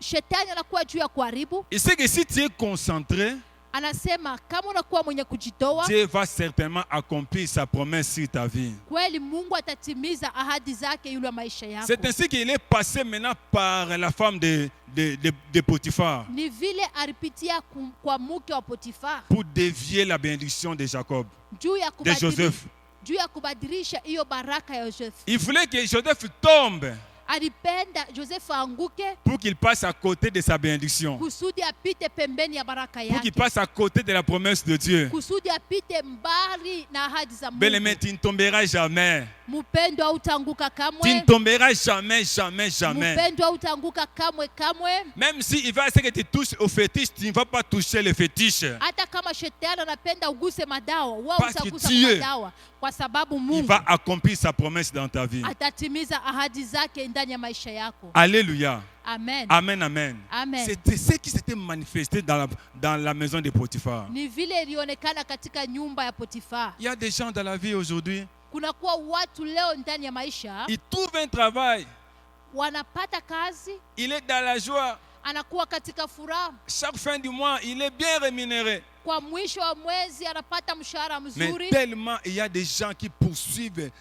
B: Shetani anakuwa juu ya kuharibu.
A: Il sait que si tu es concentré,
B: Anasema kama unakuwa mwenye kujitoa,
A: Dieu va certainement accomplir sa promesse sur ta vie.
B: kweli Mungu atatimiza ahadi zake yule maisha yako.
A: C'est ainsi qu'il est passé maintenant par la femme de Potiphar
B: Ni vile alipitia kwa mke wa Potifar
A: pour dévier la bénédiction de Jacob,
B: juu ya
A: de Joseph.
B: juu ya kubadilisha hiyo baraka ya Joseph.
A: Il voulait que Joseph tombe
B: Alipenda Joseph aanguke
A: pour qu'il passe à côté de sa bénédiction,
B: kusudi apite pembeni ya baraka
A: pour qu'il
B: yake,
A: passe à côté de la promesse de Dieu.
B: kusudi apite mbali na ahadi za
A: Bien-aimé,
B: Mungu.
A: tu ne tomberas jamais.
B: Mpendo hautaanguka
A: Tu ne
B: kamwe,
A: tomberas jamais, jamais, jamais.
B: mpendo hautaanguka kamwe kamwe.
A: Même si il va essayer que tu touches au fétiche, tu ne vas pas toucher le fétiche.
B: Hata kama shetani anapenda uguse madawa, wewe
A: Parce que
B: utagusa
A: Dieu,
B: madawa, kwa sababu
A: Il
B: Mungu
A: va accomplir sa promesse dans ta vie.
B: atatimiza ahadi zake ndani ya maisha yako.
A: Alléluia.
B: Amen.
A: Amen, amen.
B: Amen.
A: C'était ce qui s'était manifesté dans la maison de Potiphar.
B: Ni vile ilionekana katika nyumba ya Potifar.
A: Il y a des gens dans la vie aujourd'hui,
B: Kuna kuwa watu leo ndani ya maisha
A: ils trouvent un travail,
B: wanapata kazi,
A: il est dans la joie.
B: anakuwa katika furaha,
A: Chaque fin du mois, il est bien rémunéré.
B: kwa mwisho wa mwezi anapata mshahara
A: Mais
B: mzuri.
A: tellement il y a des gens qui poursuivent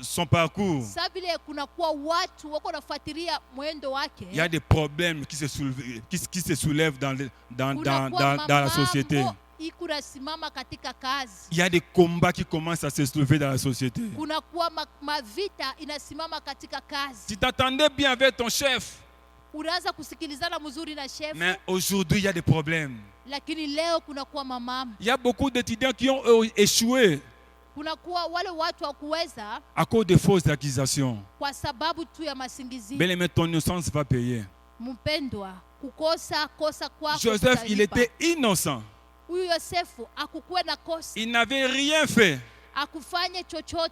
A: son parcours.
B: Sasa vile kuna kuwa watu wako nafuatilia mwendo wake,
A: Il y a des problèmes qui se soulèvent dans la société.
B: iko nasimama katika kazi.
A: Il y a des combats qui commencent à se soulever dans la société.
B: Kuna kuwa mavita inasimama katika kazi.
A: Tu t'attendais bien avec ton chef,
B: Unaanza kusikilizana mzuri na chef,
A: mais aujourd'hui il y a des problèmes.
B: lakini leo kuna kuwa mamama,
A: Il y a beaucoup d'étudiants qui ont échoué
B: kuna kuwa wale watu wa kuweza
A: à cause de fausses accusations.
B: kwa sababu tu ya masingizio.
A: Bien aimé, ton innocence va payer.
B: Mpendwa, kukosa kosa kwako
A: Joseph, il
B: kutalipa.
A: était innocent.
B: Huyu Yosefu akukuwe na kosa,
A: Il n'avait rien fait.
B: akufanye chochote,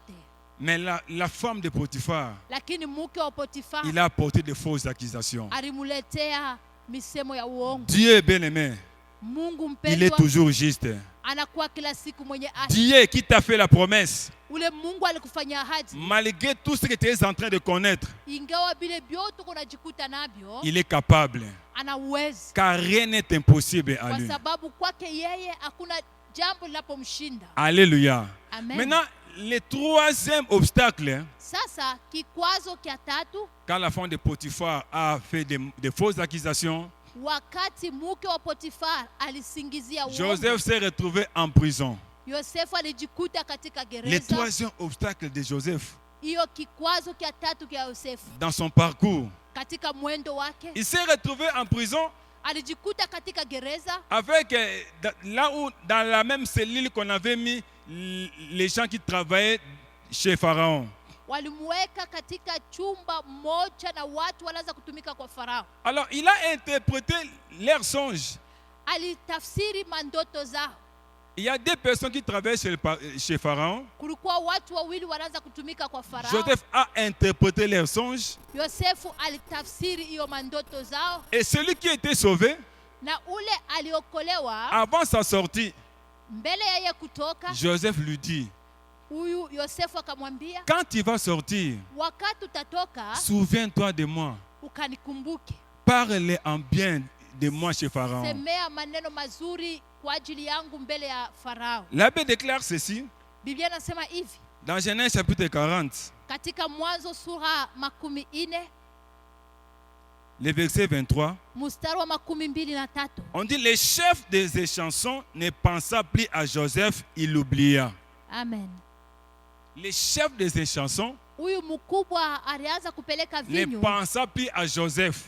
A: Mais la femme de Potiphar,
B: lakini mke wa Potifar
A: il a apporté de fausses accusations.
B: alimuletea misemo ya uongo.
A: Dieu, bien aimé,
B: Mungu
A: il est
B: mpendwa
A: toujours juste.
B: anakuwa kila siku mwenye haki.
A: Dieu qui t'a fait la promesse,
B: Ule Mungu alikufanyia ahadi,
A: malgré tout ce que tu es en train de connaître,
B: ingawa vile vyote unajikuta navyo,
A: il est capable.
B: ana uwezo,
A: Car rien n'est impossible à
B: kwa
A: lui.
B: sababu kwake yeye hakuna jambo linapomshinda.
A: Alléluia.
B: Amen.
A: Maintenant, le troisième obstacle,
B: Sasa kikwazo kia tatu,
A: quand la femme de Potiphar a fait des fausses accusations,
B: wakati mke wa Potifar alisingizia uongo,
A: Joseph s'est retrouvé en prison.
B: Yosefu alijikuta katika
A: Le
B: gereza.
A: troisième obstacle de Joseph
B: Hiyo kikwazo kia tatu kia Yosefu
A: dans son parcours,
B: katika mwendo wake,
A: il s'est retrouvé en prison
B: alijikuta katika gereza
A: avec, là où, dans la même cellule qu'on avait mis les gens qui travaillaient chez Pharaon.
B: walimweka katika chumba moja na watu walianza kutumika kwa Farao.
A: Alors, il a interprété leurs songes.
B: Alitafsiri mandoto zao.
A: Il y a deux personnes qui travaillent chez Pharaon.
B: Kulikuwa watu wawili wanaanza kutumika kwa Farao.
A: Joseph a interprété leurs songes.
B: Yosefu alitafsiri hiyo mandoto zao,
A: Et celui qui était sauvé,
B: na ule aliokolewa
A: avant sa sortie,
B: mbele ya yeye kutoka,
A: Joseph lui dit,
B: huyu Yosefu akamwambia,
A: quand tu vas sortir,
B: wakati utatoka
A: souviens-toi de moi.
B: ukanikumbuke,
A: Parle en bien de moi chez Pharaon.
B: semea maneno mazuri kwa ajili yangu mbele ya Farao.
A: La Bible déclare ceci
B: Biblia inasema hivi
A: dans Genèse chapitre 40,
B: katika Mwanzo sura 40
A: le verset 23.
B: mstari wa 23.
A: On dit, le chef des échansons ne pensa plus à Joseph, il l'oublia.
B: Amen.
A: Le chef des échansons
B: Huyu mkubwa alianza kupeleka
A: ne
B: vinyo,
A: pensa plus à Joseph.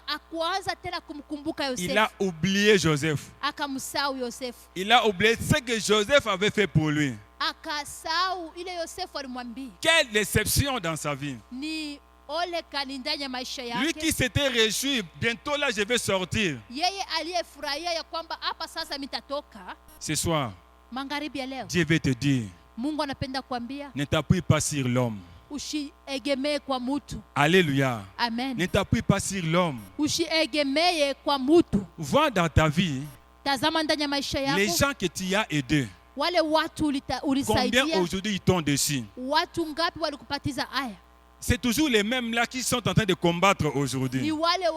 B: akuanza tena kumkumbuka
A: Il a
B: Yosefu,
A: oublié Joseph.
B: akamsahau Yosefu,
A: Il a oublié ce que Joseph avait fait pour lui.
B: akasahau ile Yosefu alimwambia.
A: Quelle déception dans sa vie.
B: Ni ole kani ndani ya maisha
A: Lui qui
B: yake,
A: s'était réjoui, bientôt là je vais sortir.
B: yeye aliyefurahia ya kwamba hapa sasa mitatoka
A: Ce soir,
B: magharibi ya leo.
A: Dieu veut te dire,
B: Mungu anapenda kuambia
A: ne t'appuie pas sur l'homme.
B: usiegemee kwa mtu.
A: Alléluia.
B: Amen.
A: Ne t'appuie pas sur l'homme.
B: Usiegemee kwa mtu.
A: Vois dans ta vie
B: Tazama ndani ya maisha
A: les
B: yako
A: gens que tu as aidés.
B: wale watu
A: Combien
B: ulisaidia,
A: aujourd'hui ils t'ont dessus?
B: watu ngapi walikupatiza aya.
A: C'est toujours les mêmes là qui sont en train de combattre
B: Ni
A: aujourd'hui.
B: wale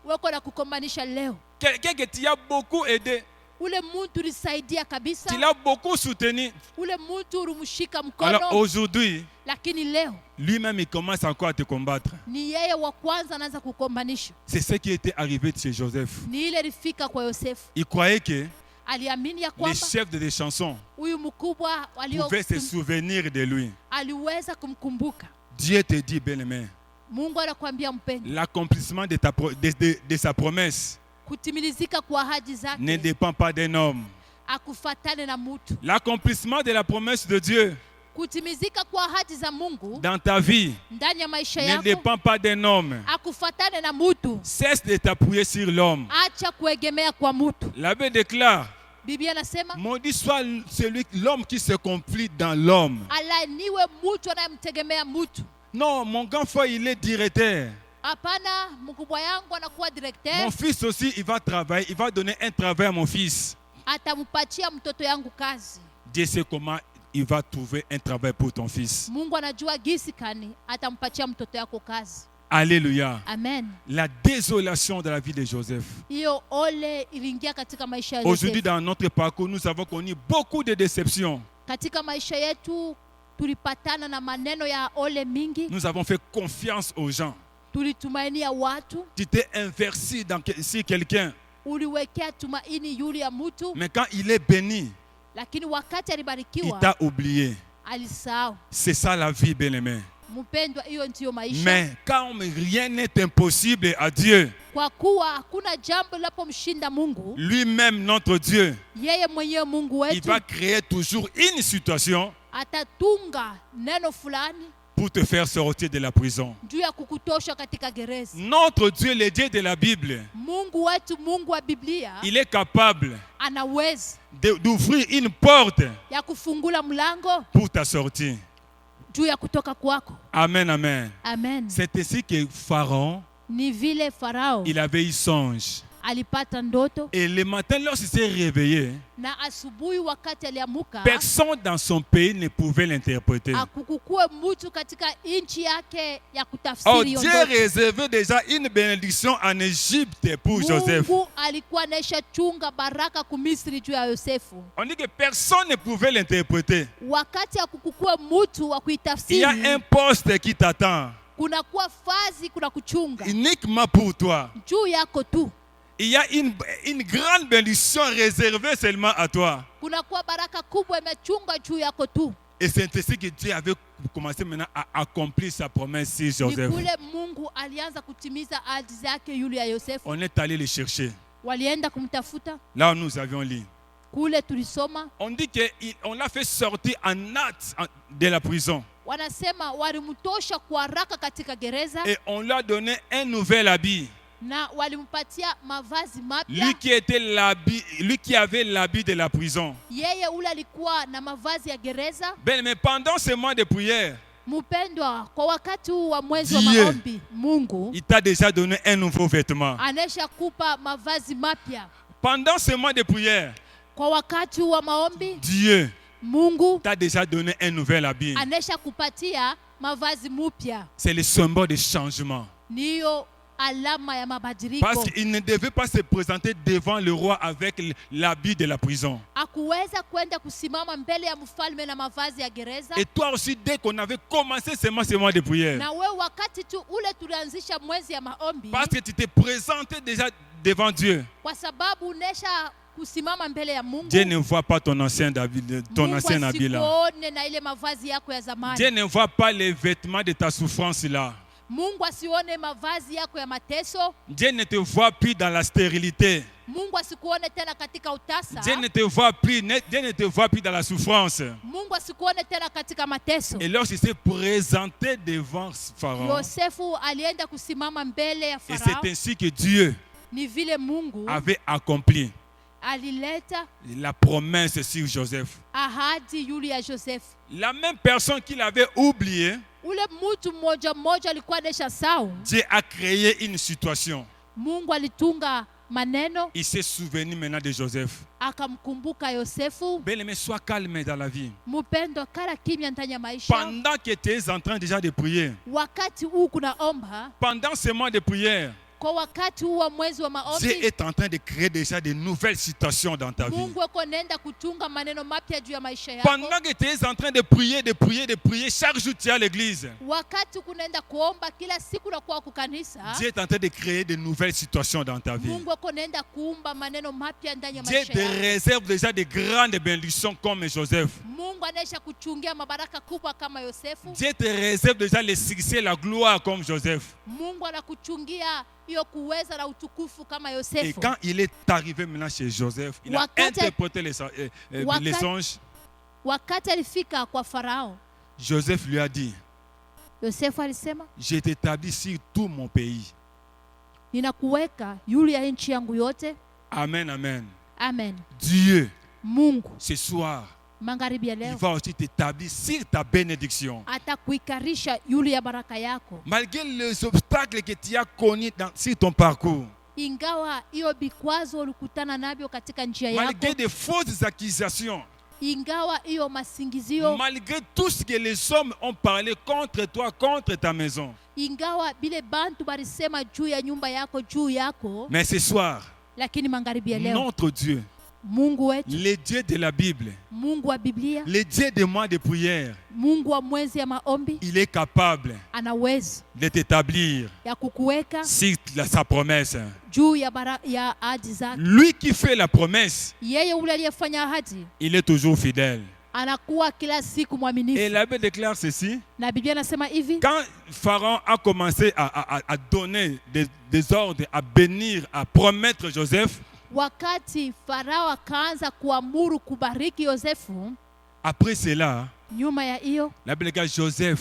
B: wako na kukombanisha leo.
A: Quelqu'un que tu as beaucoup aidé,
B: Ule mtu ulisaidia kabisa,
A: tu l'as beaucoup soutenu.
B: ule mtu ulimshika
A: Alors
B: mkono,
A: aujourd'hui,
B: lakini leo
A: lui-même il commence encore à te combattre.
B: ni yeye wa kwanza anaanza kukombanisha.
A: C'est ce qui était arrivé chez Joseph.
B: Ni ile ilifika kwa Yosefu.
A: Il croyait que
B: Aliamini ya
A: les
B: kwamba
A: chefs des chansons
B: huyu mkubwa
A: pouvaient se souvenir de lui.
B: aliweza kumkumbuka.
A: Dieu te dit, bien-aimé,
B: Mungu anakuambia mpendo,
A: l'accomplissement de sa promesse
B: kutimilizika kwa ahadi
A: ne
B: zake
A: dépend pas d'un homme.
B: akufatane na mtu.
A: L'accomplissement de la promesse de Dieu
B: Kutimizika kwa ahadi za Mungu
A: dans ta vie
B: ndani ya maisha
A: ne
B: yako
A: dépend pas d'un homme.
B: akufatane na mtu.
A: Cesse de t'appuyer sur l'homme.
B: Acha kuegemea kwa mtu.
A: La Bible déclare,
B: Biblia anasema
A: maudit soit l'homme qui se confie dans l'homme.
B: alaaniwe mtu anayemtegemea mtu.
A: Non, mon grand frère, il est directeur.
B: Hapana, mkubwa yangu anakuwa
A: Mon
B: directeur,
A: fils aussi, il va travailler. Il va donner un travail à mon fils.
B: atampatia mtoto yangu kazi.
A: Dieu sait comment il va trouver un travail pour ton fils.
B: Mungu anajua gisi kani atampatia mtoto yako kazi.
A: Alléluia.
B: Amen.
A: La désolation de la vie de Joseph.
B: Hiyo ole iliingia katika maisha ya
A: Aujourd'hui,
B: Yosefu.
A: dans notre parcours, nous avons connu beaucoup de déceptions.
B: Katika maisha yetu tulipatana na maneno ya ole mingi,
A: Nous avons fait confiance aux gens.
B: tulitumainia watu,
A: Tu t'es investi sur quelqu'un.
B: uliwekea tumaini yule ya mtu,
A: Mais quand il est béni,
B: lakini wakati
A: il
B: alibarikiwa
A: t'a oublié.
B: alisahau.
A: C'est ça la vie, bien-aimé.
B: Mpendwa, hiyo ndiyo maisha.
A: Mais quand rien n'est impossible à Dieu,
B: Kwa kuwa hakuna jambo linapomshinda Mungu,
A: lui-même, notre Dieu,
B: yeye mwenyewe Mungu
A: il
B: wetu
A: va créer toujours une situation
B: atatunga neno fulani
A: pour te faire sortir de la prison.
B: juu ya kukutosha katika gereza.
A: Notre Dieu, le Dieu de la Bible,
B: Mungu wetu, Mungu wa Biblia,
A: il est capable
B: anaweza
A: d'ouvrir une porte
B: ya kufungula mlango
A: pour ta sortie.
B: juu ya kutoka kwako.
A: Amen, amen.
B: Amen.
A: C'est ainsi que Pharaon,
B: Ni vile Farao
A: il avait eu songe.
B: alipata ndoto,
A: Et le matin, lorsqu'il s'est réveillé,
B: na asubuhi wakati aliamuka,
A: personne dans son pays ne pouvait l'interpréter.
B: akukukue mtu katika nchi yake ya
A: Oh,
B: kutafsiri hiyo
A: Dieu
B: ndoto.
A: réservait déjà une bénédiction en Égypte pour Joseph.
B: Mungu alikuwa anaisha chunga baraka kumisri juu ya Yosefu.
A: On dit que personne ne pouvait l'interpréter.
B: Wakati akukukue mtu wa
A: Il y a
B: kuitafsiri,
A: un poste qui t'attend,
B: kunakuwa fazi, kuna kuchunga
A: uniquement pour toi.
B: juu yako tu.
A: Il y a une grande bénédiction réservée seulement à toi.
B: Kunakuwa baraka kubwa imechunga juu yako tu.
A: Et c'est ainsi que Dieu avait commencé maintenant à accomplir sa promesse sur
B: Ni
A: Joseph.
B: kule Mungu alianza kutimiza ahadi zake yule ya Yosefu.
A: On est allé le chercher.
B: Walienda kumtafuta
A: Là où nous avions lu.
B: kule, tulisoma
A: On dit qu'on l'a fait sortir en hâte de la prison.
B: wanasema walimtosha kwa haraka katika gereza
A: Et on lui a donné un nouvel habit.
B: na walimpatia mavazi mapya.
A: Lui qui avait l'habit de la prison.
B: Yeye ule alikuwa na mavazi ya gereza.
A: Ben, mais pendant ce mois de prière,
B: Mpendwa, kwa wakati huu wa mwezi wa
A: Dieu,
B: maombi, Mungu
A: il t'a déjà donné un nouveau vêtement.
B: anesha kupa mavazi mapya.
A: Pendant ce mois de prière,
B: Kwa wakati huu wa maombi,
A: Dieu
B: Mungu
A: t'a déjà donné un nouvel habit.
B: anesha kupatia mavazi mupya.
A: C'est le symbole de changement.
B: Niyo alama ya mabadiliko.
A: Parce qu'il ne devait pas se présenter devant le roi avec l'habit de la prison.
B: Akuweza kwenda kusimama mbele ya mfalme na mavazi ya gereza.
A: Et toi aussi, dès qu'on avait commencé ce mois de prière,
B: Na we wakati tu ule tulianzisha mwezi ya maombi,
A: parce que tu t'es présenté déjà devant Dieu,
B: kwa sababu unesha kusimama mbele ya Mungu,
A: Dieu ne voit pas ton ancien habit, ton ancien habit là.
B: asikuone na ile mavazi yako ya zamani.
A: Dieu ne voit pas les vêtements de ta souffrance là.
B: Mungu asione mavazi yako ya mateso.
A: Dieu ne te voit plus dans la stérilité.
B: Mungu asikuone tena katika utasa.
A: Dieu ne te voit plus dans la souffrance.
B: Mungu asikuone tena katika mateso.
A: Et lorsqu'il s'est présenté devant Pharaon,
B: Yosefu alienda kusimama mbele ya
A: et
B: Farao.
A: c'est ainsi que Dieu
B: Ni vile Mungu
A: avait accompli
B: alileta
A: la promesse sur Joseph.
B: ahadi yule ya Joseph.
A: La même personne qu'il avait oubliée,
B: Ule mtu mmoja alikuwa anesha sau.
A: Dieu a créé une situation.
B: Mungu alitunga maneno,
A: Il s'est souvenu maintenant de Joseph.
B: akamkumbuka Yosefu.
A: Bien-aimé, sois calme dans la vie.
B: Mupendo, kala kimya ndani ya maisha.
A: Pendant que tu es en train déjà de prier,
B: Wakati huu kunaomba,
A: pendant ce mois de prière,
B: kwa wakati huu wa mwezi wa
A: Dieu
B: maombi,
A: est en train de créer déjà de nouvelles situations dans ta vie.
B: Mungu ako nenda kutunga maneno mapya juu ya maisha yako.
A: Pendant que tu es en train de prier, chaque jour tu es à l'église,
B: Wakati kunaenda kuomba kila siku na kwa kukanisa,
A: Dieu est en train de créer de nouvelles situations dans ta vie.
B: Mungu ako nenda kuumba maneno mapya ndani ya
A: Dieu
B: maisha
A: te
B: yako.
A: réserve déjà de grandes bénédictions comme Joseph.
B: Mungu anaisha kuchungia mabaraka kubwa kama Yosefu.
A: Dieu te réserve déjà le succès, la gloire comme Joseph.
B: Mungu anakuchungia hiyo kuweza na utukufu kama
A: Et
B: Yosefu.
A: quand il est arrivé maintenant chez Joseph, il a
B: Wakati-
A: interprété les
B: Wakati-
A: songes.
B: Wakati alifika kwa Farao,
A: Joseph lui a dit,
B: Yosefu alisema,
A: je t'établis sur tout mon pays.
B: ninakuweka yule ya nchi yangu yote.
A: Amen, amen.
B: Amen.
A: Dieu,
B: Mungu
A: ce soir,
B: magharibi ya
A: il
B: leo
A: va aussi t'établir sur ta bénédiction.
B: atakuikarisha yule ya baraka yako.
A: Malgré les obstacles que tu as connus sur ton parcours,
B: Ingawa hiyo vikwazo ulikutana navyo katika njia yako,
A: malgré des fausses accusations,
B: ingawa hiyo masingizio,
A: malgré tout ce que les hommes ont parlé contre toi, contre ta maison.
B: ingawa bile bantu barisema juu ya nyumba yako, juu yako,
A: Mais ce soir,
B: lakini magharibi ya leo
A: notre Dieu,
B: Mungu wetu,
A: le Dieu de la Bible,
B: Mungu wa Biblia,
A: le Dieu des mois de prière,
B: Mungu wa mwezi ya maombi,
A: il est capable
B: ana uwezo
A: de t'établir
B: ya kukuweka
A: sur sa promesse.
B: juu ya ya ahadi zake.
A: Lui qui fait la promesse,
B: Yeye ule aliyefanya ahadi
A: il est toujours fidèle.
B: anakuwa kila siku
A: Et
B: mwaminifu.
A: la Bible déclare ceci.
B: Na Biblia inasema hivi,
A: Quand Pharaon a commencé à donner des ordres, à bénir, à promettre Joseph,
B: wakati Farao akaanza kuamuru kubariki Yosefu,
A: après cela,
B: nyuma ya hiyo
A: la Bible déclare Joseph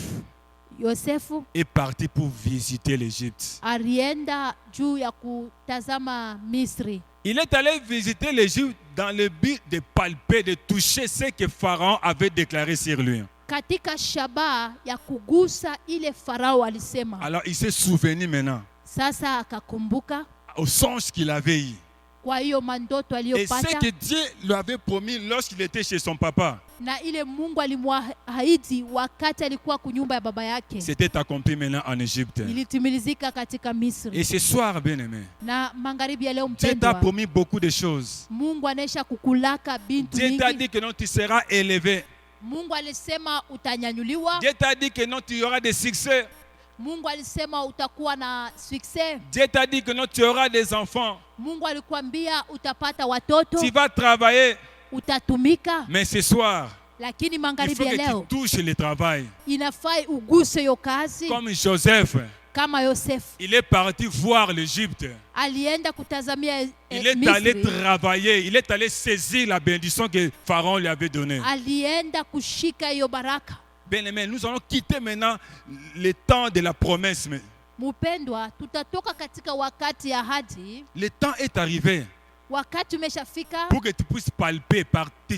B: Yosefu
A: est parti pour visiter l'Égypte.
B: alienda juu ya kutazama Misri.
A: Il est allé visiter l'Égypte dans le but de palper, de toucher ce que Pharaon avait déclaré sur lui.
B: Katika shabaha ya kugusa ile Farao alisema.
A: Alors il s'est souvenu maintenant
B: Sasa akakumbuka
A: au songe qu'il avait eu.
B: kwa hiyo mandoto
A: Et ce
B: aliyopata
A: que Dieu lui avait promis lorsqu'il était chez son papa,
B: na ile Mungu alimwahidi wakati alikuwa kunyumba ya baba yake,
A: c'était accompli maintenant en Égypte.
B: ilitimilizika katika Misri.
A: Et ce soir, bien-aimé,
B: Na magharibi ya leo
A: Dieu t'a
B: mpendwa,
A: promis beaucoup de choses.
B: Mungu anaisha kukulaka bintu
A: Dieu t'a
B: mingi.
A: dit que non, tu seras élevé.
B: Mungu alisema utanyanyuliwa.
A: Dieu t'a dit que non, tu auras des succès.
B: Mungu alisema utakuwa na success.
A: Dieu t'a dit que non, tu auras des enfants.
B: Mungu alikwambia utapata watoto,
A: Tu vas travailler.
B: utatumika.
A: Mais ce soir,
B: Lakini
A: il
B: magharibi
A: faut
B: ya
A: que
B: leo
A: tu touches le travail.
B: inafai uguse hiyo kazi.
A: Comme Joseph,
B: Kama Yosefu
A: il est parti voir l'Égypte.
B: alienda kutazamia
A: Il est allé
B: Misri,
A: travailler. Il est allé saisir la bénédiction que Pharaon lui avait donnée.
B: alienda kushika hiyo baraka.
A: Bien-aimé, nous allons quitter maintenant le temps de la promesse. Mais
B: Mupendwa, tutatoka katika wakati ya ahadi.
A: le temps est arrivé
B: Wakati umeshafika
A: pour que tu puisses palper,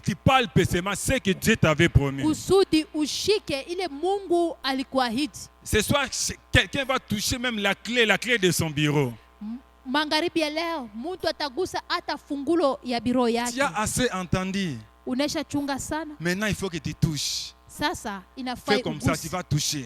A: tu palpes seulement ce que Dieu t'avait promis.
B: kusudi ushike ile Mungu alikuahidi.
A: Ce soir, quelqu'un va toucher même la clé de son bureau.
B: Magharibi ya leo mtu atagusa hata fungulo ya biro
A: Tu
B: yake.
A: as assez entendu.
B: Unesha chunga sana.
A: Maintenant, il faut que tu touches.
B: Sasa inafai
A: Fais comme ça, tu
B: uguse.
A: vas toucher.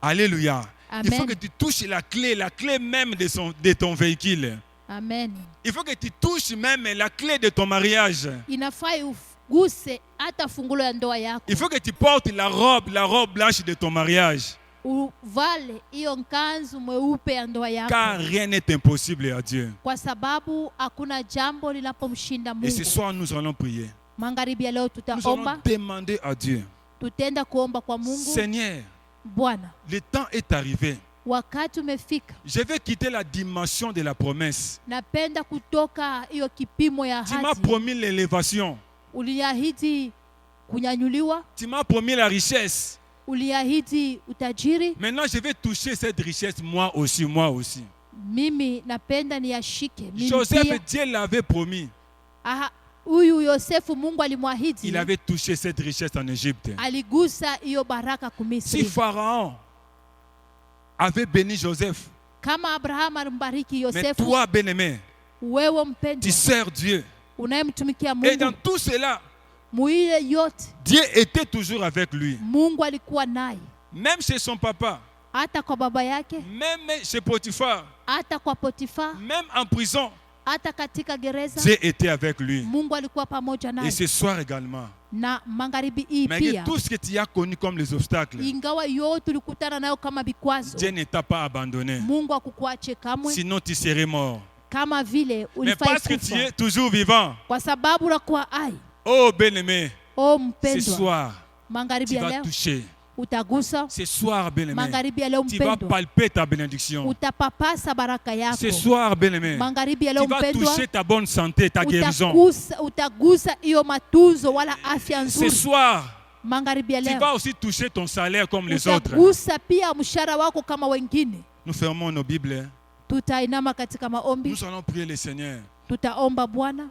A: Alléluia. Il faut
B: Amen.
A: que tu touches la clé même de ton véhicule.
B: Amen.
A: Il faut que tu touches même la clé de ton mariage.
B: Inafai uguse hata fungulo ya ndoa yako.
A: Il faut que tu portes la robe blanche de ton mariage.
B: Uvale hiyo nkanzu mweupe ya ndoa yako.
A: Car rien n'est impossible à Dieu.
B: Kwa sababu hakuna jambo linapomshinda
A: Et ce
B: Mungu.
A: soir, nous allons prier.
B: Magharibi ya leo
A: Nous allons
B: tutaomba,
A: demander à Dieu.
B: tutenda kuomba kwa Mungu.
A: Seigneur,
B: Bwana,
A: le temps est arrivé.
B: wakati umefika.
A: Je vais quitter la dimension de la promesse.
B: Napenda kutoka hiyo kipimo ya
A: Tu m'as
B: ahadi.
A: promis l'élévation.
B: Uliahidi kunyanyuliwa,
A: Tu m'as promis la richesse.
B: uliahidi utajiri.
A: Maintenant, je vais toucher cette richesse moi aussi.
B: Mimi napenda niyashike. Mimi
A: Joseph,
B: pia.
A: Dieu l'avait promis.
B: Aha, huyu Yosefu Mungu alimwahidi.
A: Il avait touché cette richesse en Égypte.
B: Aligusa hiyo baraka
A: Si
B: kumisri.
A: Pharaon avait béni Joseph,
B: Kama Abraham alimbariki
A: mais
B: Yosefu,
A: toi, bien-aimé,
B: wewe
A: tu
B: mpendwa
A: sers Dieu.
B: unayemtumikia
A: Et dans
B: Mungu,
A: tout cela,
B: muile yote
A: Dieu était toujours avec lui.
B: Mungu alikuwa naye,
A: Même chez son papa,
B: hata kwa baba yake,
A: même chez Potiphar,
B: hata kwa Potifa,
A: même en prison,
B: hata katika gereza.
A: Dieu était avec lui.
B: Mungu alikuwa pamoja
A: Et
B: naye.
A: ce soir également,
B: Na magharibi hii
A: malgré
B: pia,
A: tout ce que tu as connu comme les obstacles,
B: ingawa yote ulikutana nayo kama vikwazo,
A: Dieu ne t'a pas abandonné.
B: Mungu akukuache kamwe,
A: Sinon, tu serais mort.
B: kama vile
A: Mais
B: ulifai
A: parce que tu
B: kufa,
A: es toujours vivant,
B: kwa sababu unakuwa hai.
A: oh bien-aimé,
B: O
A: ce
B: mpendwa,
A: soir,
B: magharibi
A: tu
B: ya
A: vas
B: leo
A: toucher.
B: utagusa,
A: Ce soir, bien-aimé,
B: magharibi ya leo
A: tu vas
B: mpendwa,
A: palper ta bénédiction.
B: utapapasa baraka
A: Ce
B: yako.
A: soir, bien-aimé,
B: Magharibi ya
A: tu
B: leo
A: vas
B: mpendwa,
A: toucher ta bonne santé, ta guérison.
B: utagusa hiyo matunzo wala afya
A: Ce
B: nzuri.
A: soir,
B: Magharibi ya
A: tu
B: leo
A: vas aussi toucher ton salaire comme les autres.
B: utagusa pia mshahara wako kama wengine.
A: Nous fermons nos Bibles.
B: Tutainama katika maombi,
A: Nous allons prier le Seigneur.
B: tutaomba Bwana.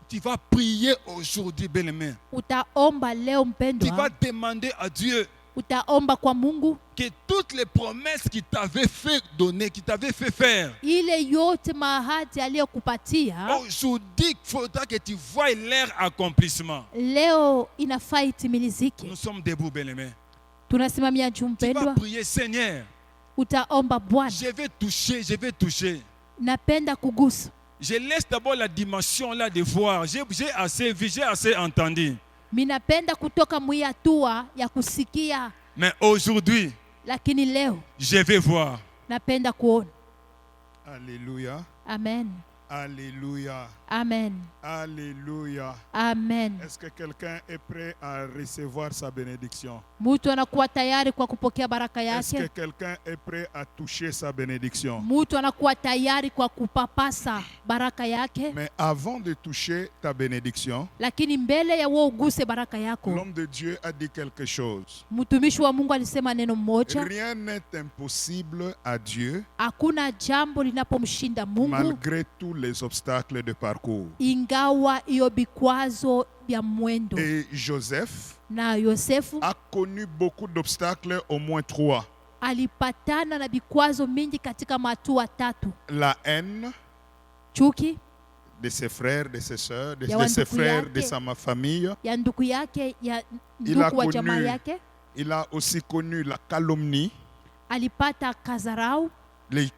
A: Tu vas prier aujourd'hui, bien-aimé.
B: Utaomba leo
A: Tu vas
B: mpendwa,
A: demander à Dieu
B: utaomba kwa Mungu
A: que toutes les promesses qu'il t'avait fait donner, qu'il t'avait fait faire,
B: ile yote mahadi aliyokupatia
A: aujourd'hui, il faudra que tu voies leur accomplissement.
B: leo inafaa itimilizike.
A: Nous sommes debout, bien-aimé.
B: Tunasimamia juu
A: Tu vas
B: mpendwa,
A: prier, Seigneur,
B: utaomba Bwana,
A: je vais toucher, je vais toucher.
B: napenda kugusa.
A: Je laisse d'abord la dimension là de voir. J'ai assez vu, j'ai assez entendu.
B: Minapenda kutoka mwi hatua ya kusikia,
A: Mais aujourd'hui,
B: lakini leo
A: je vais voir.
B: napenda kuona.
C: Alléluia.
B: Amen,
C: Alléluia.
B: amen,
C: Alléluia.
B: amen.
C: Est-ce que quelqu'un est prêt à recevoir sa bénédiction?
B: Mtu anakuwa tayari kwa kupokea baraka
C: Est-ce que
B: yake.
C: quelqu'un est prêt à toucher sa bénédiction?
B: Mtu anakuwa tayari kwa kupapasa baraka yake.
C: Mais avant de toucher ta bénédiction,
B: Lakini mbele ya wewe uguse baraka yako,
C: l'homme de Dieu a dit quelque chose.
B: mtumishi wa Mungu alisema neno moja:
C: Rien n'est impossible à Dieu
B: hakuna jambo linapomshinda Mungu,
C: malgré tous les obstacles de parcours.
B: ingawa hiyo vikwazo vya mwendo.
C: Et Joseph
B: Na Yosefu
C: a connu beaucoup d'obstacles, au moins 3.
B: alipatana na vikwazo mingi katika matua tatu:
C: La haine
B: chuki
C: de ses frères, de ses sœurs,
B: Ya
C: de ses
B: wandugu
C: frères,
B: yake.
C: de sa famille.
B: ya ndugu yake, ya
C: Il a
B: ndugu wa jamaa
C: connu,
B: yake.
C: il a aussi connu la calomnie,
B: Alipata kazarau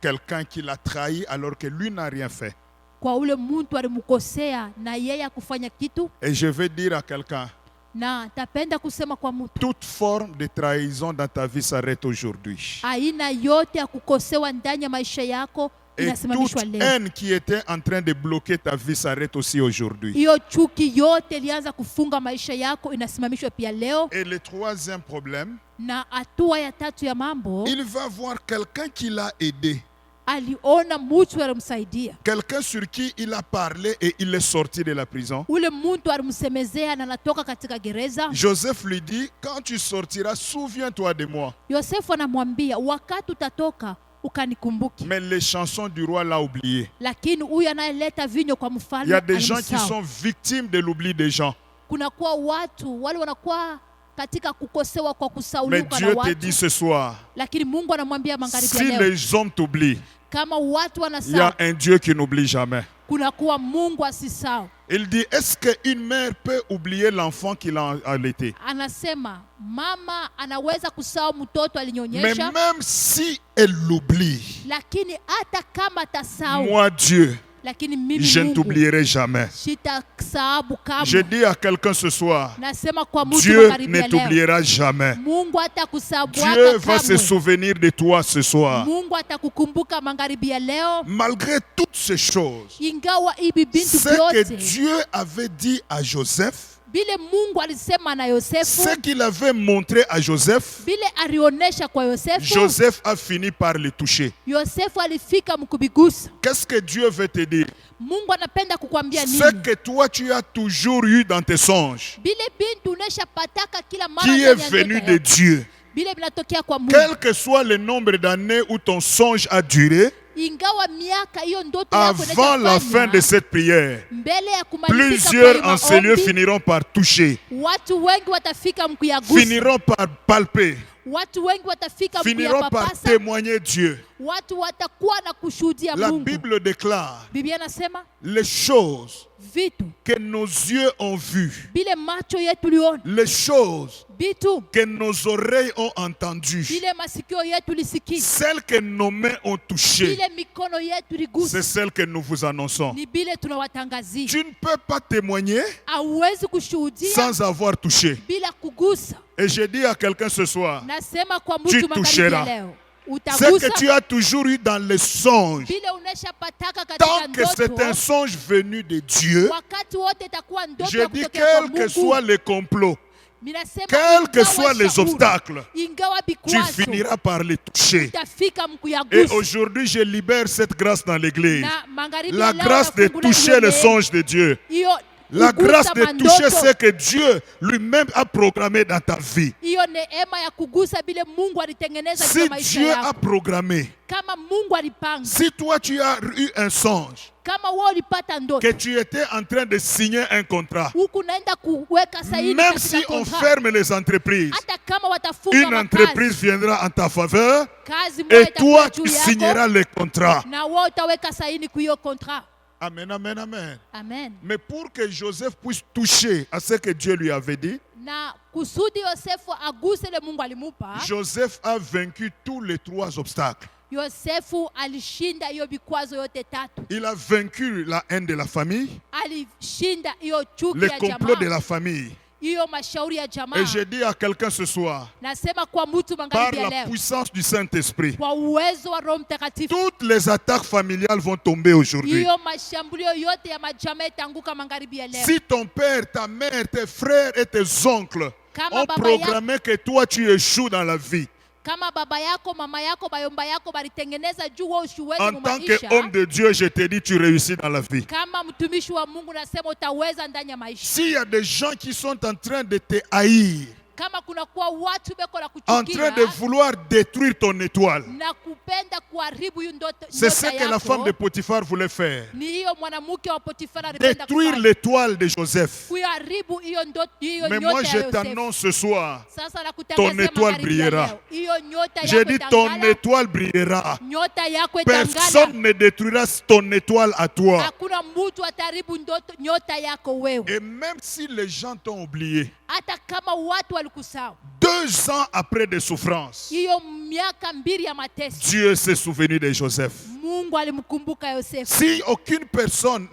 C: quelqu'un qui l'a trahi alors que lui n'a rien fait.
B: kwa ule mtu alimkosea na yeye akufanya kitu.
C: Et je vais dire à quelqu'un,
B: Na tapenda kusema kwa mtu,
C: toute forme de trahison dans ta vie s'arrête aujourd'hui.
B: aina yote ya kukosewa ndani ya maisha yako
C: Et toute
B: inasimamishwa leo.
C: haine qui était en train de bloquer ta vie s'arrête aussi aujourd'hui.
B: Hiyo chuki yote ilianza kufunga maisha yako inasimamishwa pia leo.
C: Et le troisième problème,
B: Na hatua ya tatu ya mambo,
C: il va voir quelqu'un qui l'a aidé,
B: aliona mtu alimsaidia.
C: quelqu'un sur qui il a parlé et il est sorti de la prison.
B: Ule mtu alimsemezea na anatoka katika gereza.
C: Joseph lui dit, quand tu sortiras, souviens-toi de moi.
B: Yosefu anamwambia, wakati utatoka ukanikumbuke.
C: Mais les chansons du roi l'a oublié.
B: Lakini huyu anayeleta vinyo kwa
C: Il y
B: mfalme
C: a des gens qui
B: alimsahau.
C: sont victimes de l'oubli des gens.
B: Kunakuwa watu wale wanakuwa katika kukosewa kwa
C: Mais
B: kusaulika na
C: Dieu te
B: watu.
C: dit ce soir,
B: Lakini Mungu anamwambia magharibi ya
C: si
B: leo,
C: les hommes t'oublient,
B: kama watu
C: il y
B: wanasahau,
C: a un Dieu qui n'oublie jamais.
B: kunakuwa Mungu asisahau.
C: Il dit, est-ce qu'une mère peut oublier l'enfant qu'il a allaité?
B: Anasema mama anaweza kusahau mtoto
C: Mais
B: alinyonyesha,
C: même si elle l'oublie,
B: lakini hata kama atasahau,
C: moi Dieu,
B: lakini mimi
C: je ne
B: Mungu
C: t'oublierai jamais.
B: sitasahabu
C: Je
B: kamwe.
C: dis à quelqu'un ce soir,
B: Nasema kwa mtu
C: Dieu
B: magharibi
C: ne
B: ya leo,
C: t'oubliera jamais.
B: Mungu hatakusahau
C: Dieu va se
B: kamwe.
C: souvenir de toi ce soir.
B: Mungu atakukumbuka magharibi ya leo.
C: Malgré toutes ces choses,
B: Ingawa hivi bintu
C: ce que
B: vyote
C: Dieu avait dit à Joseph,
B: vile Mungu alisema na Yosefu,
C: ce qu'il avait montré à Joseph,
B: vile alionesha kwa Yosefu,
C: Joseph a fini par le toucher.
B: Yosefu alifika mkubigusa.
C: Qu'est-ce que Dieu veut te dire?
B: Mungu anapenda kukwambia
C: Ce
B: nini?
C: que toi tu as toujours eu dans tes songes,
B: Bile bintu unesha pataka kila mara
C: qui est
B: ndani ya
C: venu
B: ndoto
C: de
B: yako.
C: Dieu,
B: Bile vinatokea kwa Mungu.
C: quel que soit le nombre d'années où ton songe a duré,
B: ingawa miaka hiyo ndoto yako
C: avant la fin de cette prière,
B: mbele ya kumalizika
C: plusieurs
B: kwa
C: en ces lieux
B: maombi,
C: finiront par toucher,
B: watu wengi watafika mkuyagusa,
C: finiront par palper,
B: watu wengi watafika
C: finiront par
B: mkuyapapasa,
C: témoigner Dieu.
B: watu watakuwa na kushuhudia
C: La
B: Mungu.
C: Bible déclare
B: Biblia nasema
C: les choses
B: vitu
C: que nos yeux ont vues,
B: bile macho yetu liona,
C: les choses
B: vitu
C: que nos oreilles ont entendues,
B: bile masikio yetu lisikia,
C: celles que nos mains ont touchées,
B: bile mikono yetu
C: c'est
B: ligusa,
C: celles que nous vous annonçons.
B: ni bile tunawatangazia.
C: Tu ne peux pas témoigner
B: Hauwezi kushuhudia
C: sans avoir touché.
B: bila kugusa.
C: Et je dis à quelqu'un ce soir,
B: Nasema kwa
C: Tu
B: mtu magharibi
C: toucheras.
B: ya leo,
C: ce
B: utagusa
C: que tu as toujours eu dans les songes,
B: bile unashapataka katika
C: tant que c'est un
B: ndoto.
C: songe venu de Dieu,
B: Wakati wote itakuwa ndoto
C: je
B: ya
C: dis
B: kutokea kwa
C: quels que
B: Mungu.
C: soient les complots,
B: Minasema
C: quels que
B: ingawa
C: soient les
B: shauri,
C: obstacles,
B: ingawa
C: tu
B: vikwazo,
C: finiras par les toucher.
B: utafika
C: Et
B: mkuyagusa.
C: aujourd'hui, je libère cette grâce dans l'église.
B: Na magharibi
C: La
B: ya leo
C: grâce de
B: nafungula
C: toucher
B: hiyo
C: les
B: neema.
C: songes de Dieu.
B: Hiyo
C: La
B: kugusa
C: grâce de toucher
B: mandoto.
C: ce que Dieu lui-même a programmé dans ta vie.
B: Hiyo neema ya kugusa bile Mungu alitengeneza
C: Si
B: kwa maisha
C: Dieu a
B: yako.
C: programmé,
B: Kama Mungu alipanga,
C: si toi tu as eu un songe,
B: kama wewe ulipata ndoto,
C: que tu étais en train de signer un contrat,
B: huku naenda kuweka sahihi
C: même
B: katika
C: si on
B: contrat.
C: ferme les entreprises,
B: Hata kama watafunga
C: une
B: makazi,
C: entreprise viendra en ta faveur
B: kazi moja
C: et toi
B: itakuwa
C: tu
B: juu yako,
C: signeras les contrats.
B: na wewe utaweka sahihi kwa hiyo contrat.
C: Amen, amen, amen.
B: Amen.
C: Mais pour que Joseph puisse toucher à ce que Dieu lui avait dit,
B: Na kusudi Yosefu aguse ile Mungu alimupa,
C: Joseph a vaincu tous les trois obstacles.
B: Yosefu alishinda hiyo vikwazo yote tatu.
C: Il a vaincu la haine de la famille,
B: Alishinda hiyo chuki
C: les
B: ya
C: complots de
B: jamaa,
C: la famille.
B: hiyo mashauri ya jamaa.
C: Et je dis à quelqu'un ce soir,
B: Nasema kwa mtu
C: par
B: magharibi ya
C: la
B: leo,
C: puissance du Saint-Esprit,
B: kwa uwezo wa Roho Mtakatifu,
C: toutes les attaques familiales vont tomber aujourd'hui.
B: hiyo mashambulio yote ya majamaa itaanguka magharibi ya leo.
C: Si ton père, ta mère, tes frères et tes oncles
B: Kama
C: ont
B: baba
C: programmé que toi tu échoues dans la vie,
B: Kama baba yako, mama yako, bayomba yako balitengeneza juu wewe usiweze
C: en
B: mu
C: tant
B: maisha,
C: qu'homme de Dieu, je te dis, tu réussis dans la vie.
B: kama mtumishi wa Mungu nasema utaweza ndani ya maisha.
C: S'il y a des gens qui sont en train de te haïr,
B: Kama kuna kuwa watu beko la
C: en train de
B: kuchukia
C: vouloir détruire ton étoile,
B: na kupenda kuharibu hiyo ndoto,
C: c'est ce
B: nyota
C: que la
B: yako,
C: femme de Potiphar voulait faire.
B: ni hiyo mwanamke wa Potifara alipenda
C: Détruire
B: kufanya.
C: l'étoile de Joseph.
B: Kuharibu hiyo ndoto, hiyo
C: Mais
B: nyota
C: moi,
B: ya
C: je
B: Yosefu.
C: t'annonce ce soir,
B: Sasa
C: ton
B: nakutangazia
C: étoile
B: magharibi ya
C: brillera.
B: leo, hiyo nyota
C: je
B: yako
C: dis ton
B: itangala,
C: étoile brillera.
B: nyota yako itangala.
C: Personne ne détruira ton étoile à toi.
B: Hakuna mtu ataharibu ndoto nyota yako wewe.
C: Et même si les gens t'ont oublié,
B: Hata kama watu walikusahau,
C: 2 ans après des souffrances,
B: hiyo miaka 2 ya mateso,
C: Dieu s'est souvenu de Joseph.
B: Mungu alimkumbuka Yosefu.
C: Si aucune personne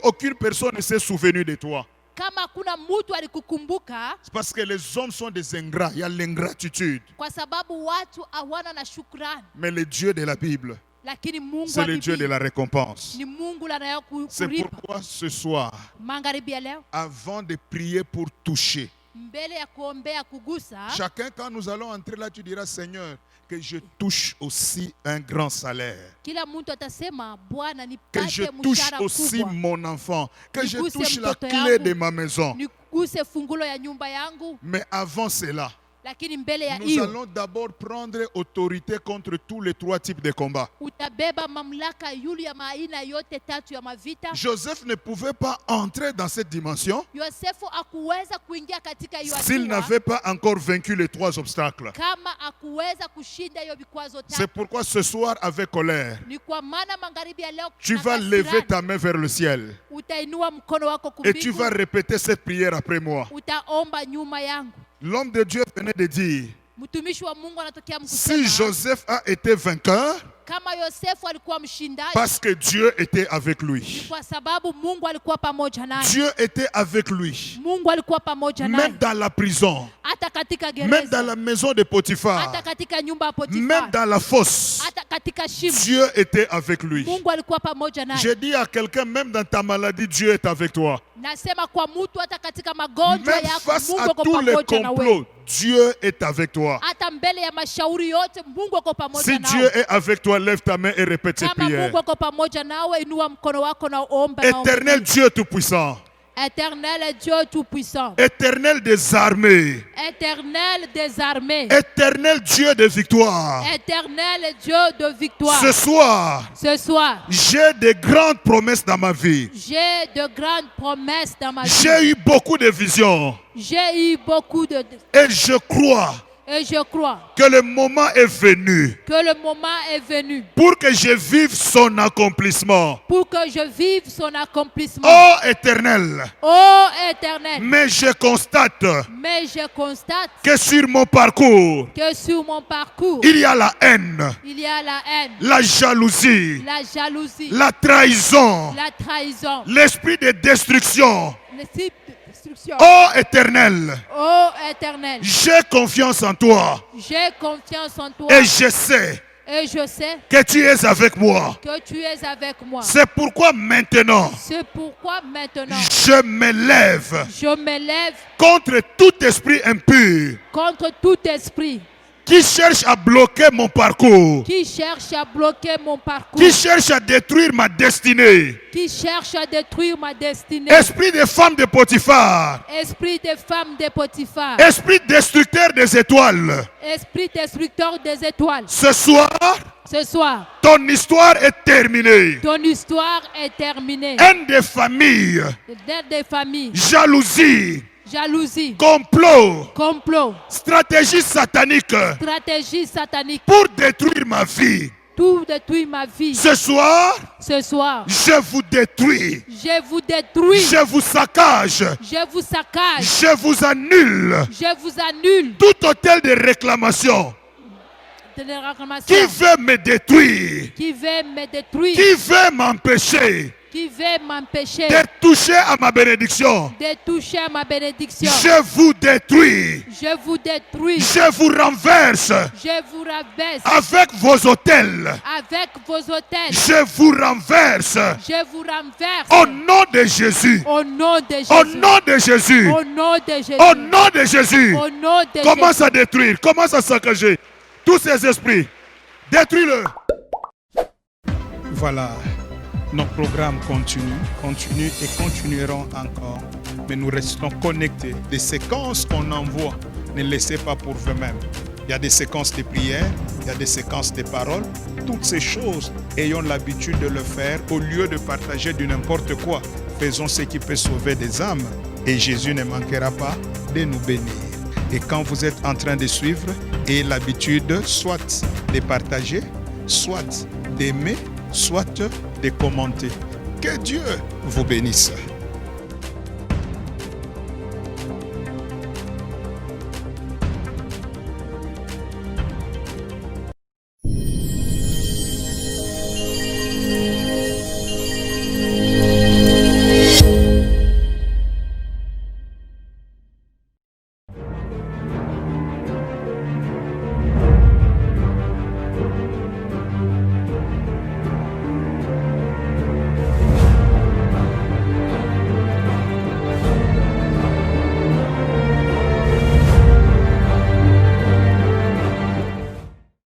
C: aucune personne ne s'est souvenu de toi,
B: Kama hakuna mtu alikukumbuka,
C: c'est parce que les hommes sont des ingrats. Il y a l'ingratitude.
B: kwa sababu watu hawana na shukrani.
C: Mais le Dieu de la Bible,
B: Lakini Mungu
C: c'est
B: wa
C: le Dieu de
B: Biblia
C: la récompense.
B: ni Mungu anayo
C: C'est
B: kulipa.
C: pourquoi ce soir,
B: Magharibi ya leo,
C: avant de prier pour toucher,
B: mbele ya kuombea kugusa,
C: chacun, quand nous allons entrer là, tu diras, Seigneur, que je touche aussi un grand salaire.
B: kila mtu atasema Bwana
C: Que je
B: nipate
C: touche
B: mshahara
C: aussi
B: kubwa,
C: mon enfant. Que je
B: Niguse
C: touche la
B: mtoto
C: clé
B: yangu.
C: de ma maison.
B: niguse fungulo ya nyumba yangu.
C: Mais avant cela,
B: Lakini mbele ya
C: nous
B: hiyo
C: allons d'abord prendre autorité contre tous les 3 types de combats.
B: utabeba mamlaka yule ya maaina yote tatu ya mavita.
C: Joseph ne pouvait pas entrer dans cette dimension
B: Yosefu akuweza kuingia katika hiyo
C: s'il
B: hatua
C: n'avait pas encore vaincu les 3 obstacles.
B: kama akuweza kushinda hiyo vikwazo
C: C'est
B: tatu.
C: pourquoi ce soir, avec colère,
B: Ni kwa maana magharibi ya leo
C: tu
B: kuna
C: vas
B: kasirani.
C: lever ta main vers le ciel
B: Utainua mkono wako
C: et tu
B: kumbingu,
C: vas répéter cette prière après moi.
B: utaomba nyuma yangu.
C: L'homme de Dieu venait de dire,
B: Mtumishi wa Mungu anatokea
C: si
B: mkusema,
C: Joseph a été vainqueur,
B: kama Yosefu alikuwa mshindaji,
C: parce que Dieu était avec lui.
B: kwa sababu Mungu alikuwa pamoja naye.
C: Dieu était avec lui,
B: Mungu alikuwa pamoja naye
C: même dans la prison,
B: hata katika
C: même dans
B: gereza,
C: la maison de Potiphar,
B: hata katika nyumba ya
C: même
B: Potifar,
C: dans la fosse.
B: hata katika shimo.
C: Dieu était avec lui.
B: Mungu alikuwa pamoja naye.
C: J'ai dit à quelqu'un, même dans ta maladie, Dieu est avec toi.
B: Nasema kwa mtu hata katika magonjwa
C: Même
B: yako
C: face
B: Mungu
C: à
B: ako
C: tous les
B: pamoja na wewe.
C: complots, Dieu est avec toi.
B: Hata mbele ya mashauri yote Mungu ako pamoja
C: Si
B: nawe.
C: Dieu est avec toi, lève ta main et répète cette
B: Kama
C: prière.
B: Mungu ako pamoja nawe, inua mkono wako na uombe na
C: Éternel
B: ombe.
C: Dieu Tout-Puissant,
B: Éternel Dieu Tout-Puissant.
C: Éternel des armées.
B: Éternel des armées.
C: Éternel Dieu de victoire.
B: Éternel Dieu de victoire.
C: Ce soir, j'ai de grandes promesses dans ma vie.
B: J'ai de grandes promesses dans ma vie.
C: J'ai eu beaucoup de visions.
B: J'ai eu beaucoup de...
C: Et je crois que le moment est venu.
B: Que le moment est venu.
C: Pour que je vive son accomplissement.
B: Pour que je vive son accomplissement.
C: Oh Éternel.
B: Oh Éternel.
C: Mais je constate.
B: Que
C: sur mon parcours.
B: Il y a la haine.
C: La jalousie. La trahison. L'esprit de destruction. Oh Éternel, j'ai confiance en toi. Et je sais que tu es avec moi. C'est pourquoi maintenant, je me lève contre tout esprit impur. Qui cherche à bloquer mon parcours. Qui cherche à détruire ma destinée. Esprit des femmes de Potiphar. Esprit destructeur des étoiles. Ce soir, ton histoire est terminée. Haine des familles. Jalousie. Complot. Stratégie satanique. Pour détruire ma vie. Ce soir, je vous détruis. Je vous saccage. Je vous annule. Tout hôtel de réclamation. Qui veut me détruire. Qui veut m'empêcher de toucher à ma bénédiction. Je vous détruis. Je vous renverse. Avec vos hôtels. Je vous renverse. Au nom de Jésus. Au nom de Jésus. Au nom de Jésus. Commence à détruire. Commence à saccager tous ces esprits. Détruis-le. Voilà. Nos programmes continuent et continueront encore. Mais nous restons connectés. Des séquences qu'on envoie, ne laissez pas pour vous-même. Il y a des séquences de prières, il y a des séquences de paroles. Toutes ces choses, ayons l'habitude de le faire au lieu de partager du n'importe quoi. Faisons ce qui peut sauver des âmes et Jésus ne manquera pas de nous bénir. Et quand vous êtes en train de suivre, ayez l'habitude soit de partager, soit d'aimer, soit de commenter. Que Dieu vous bénisse.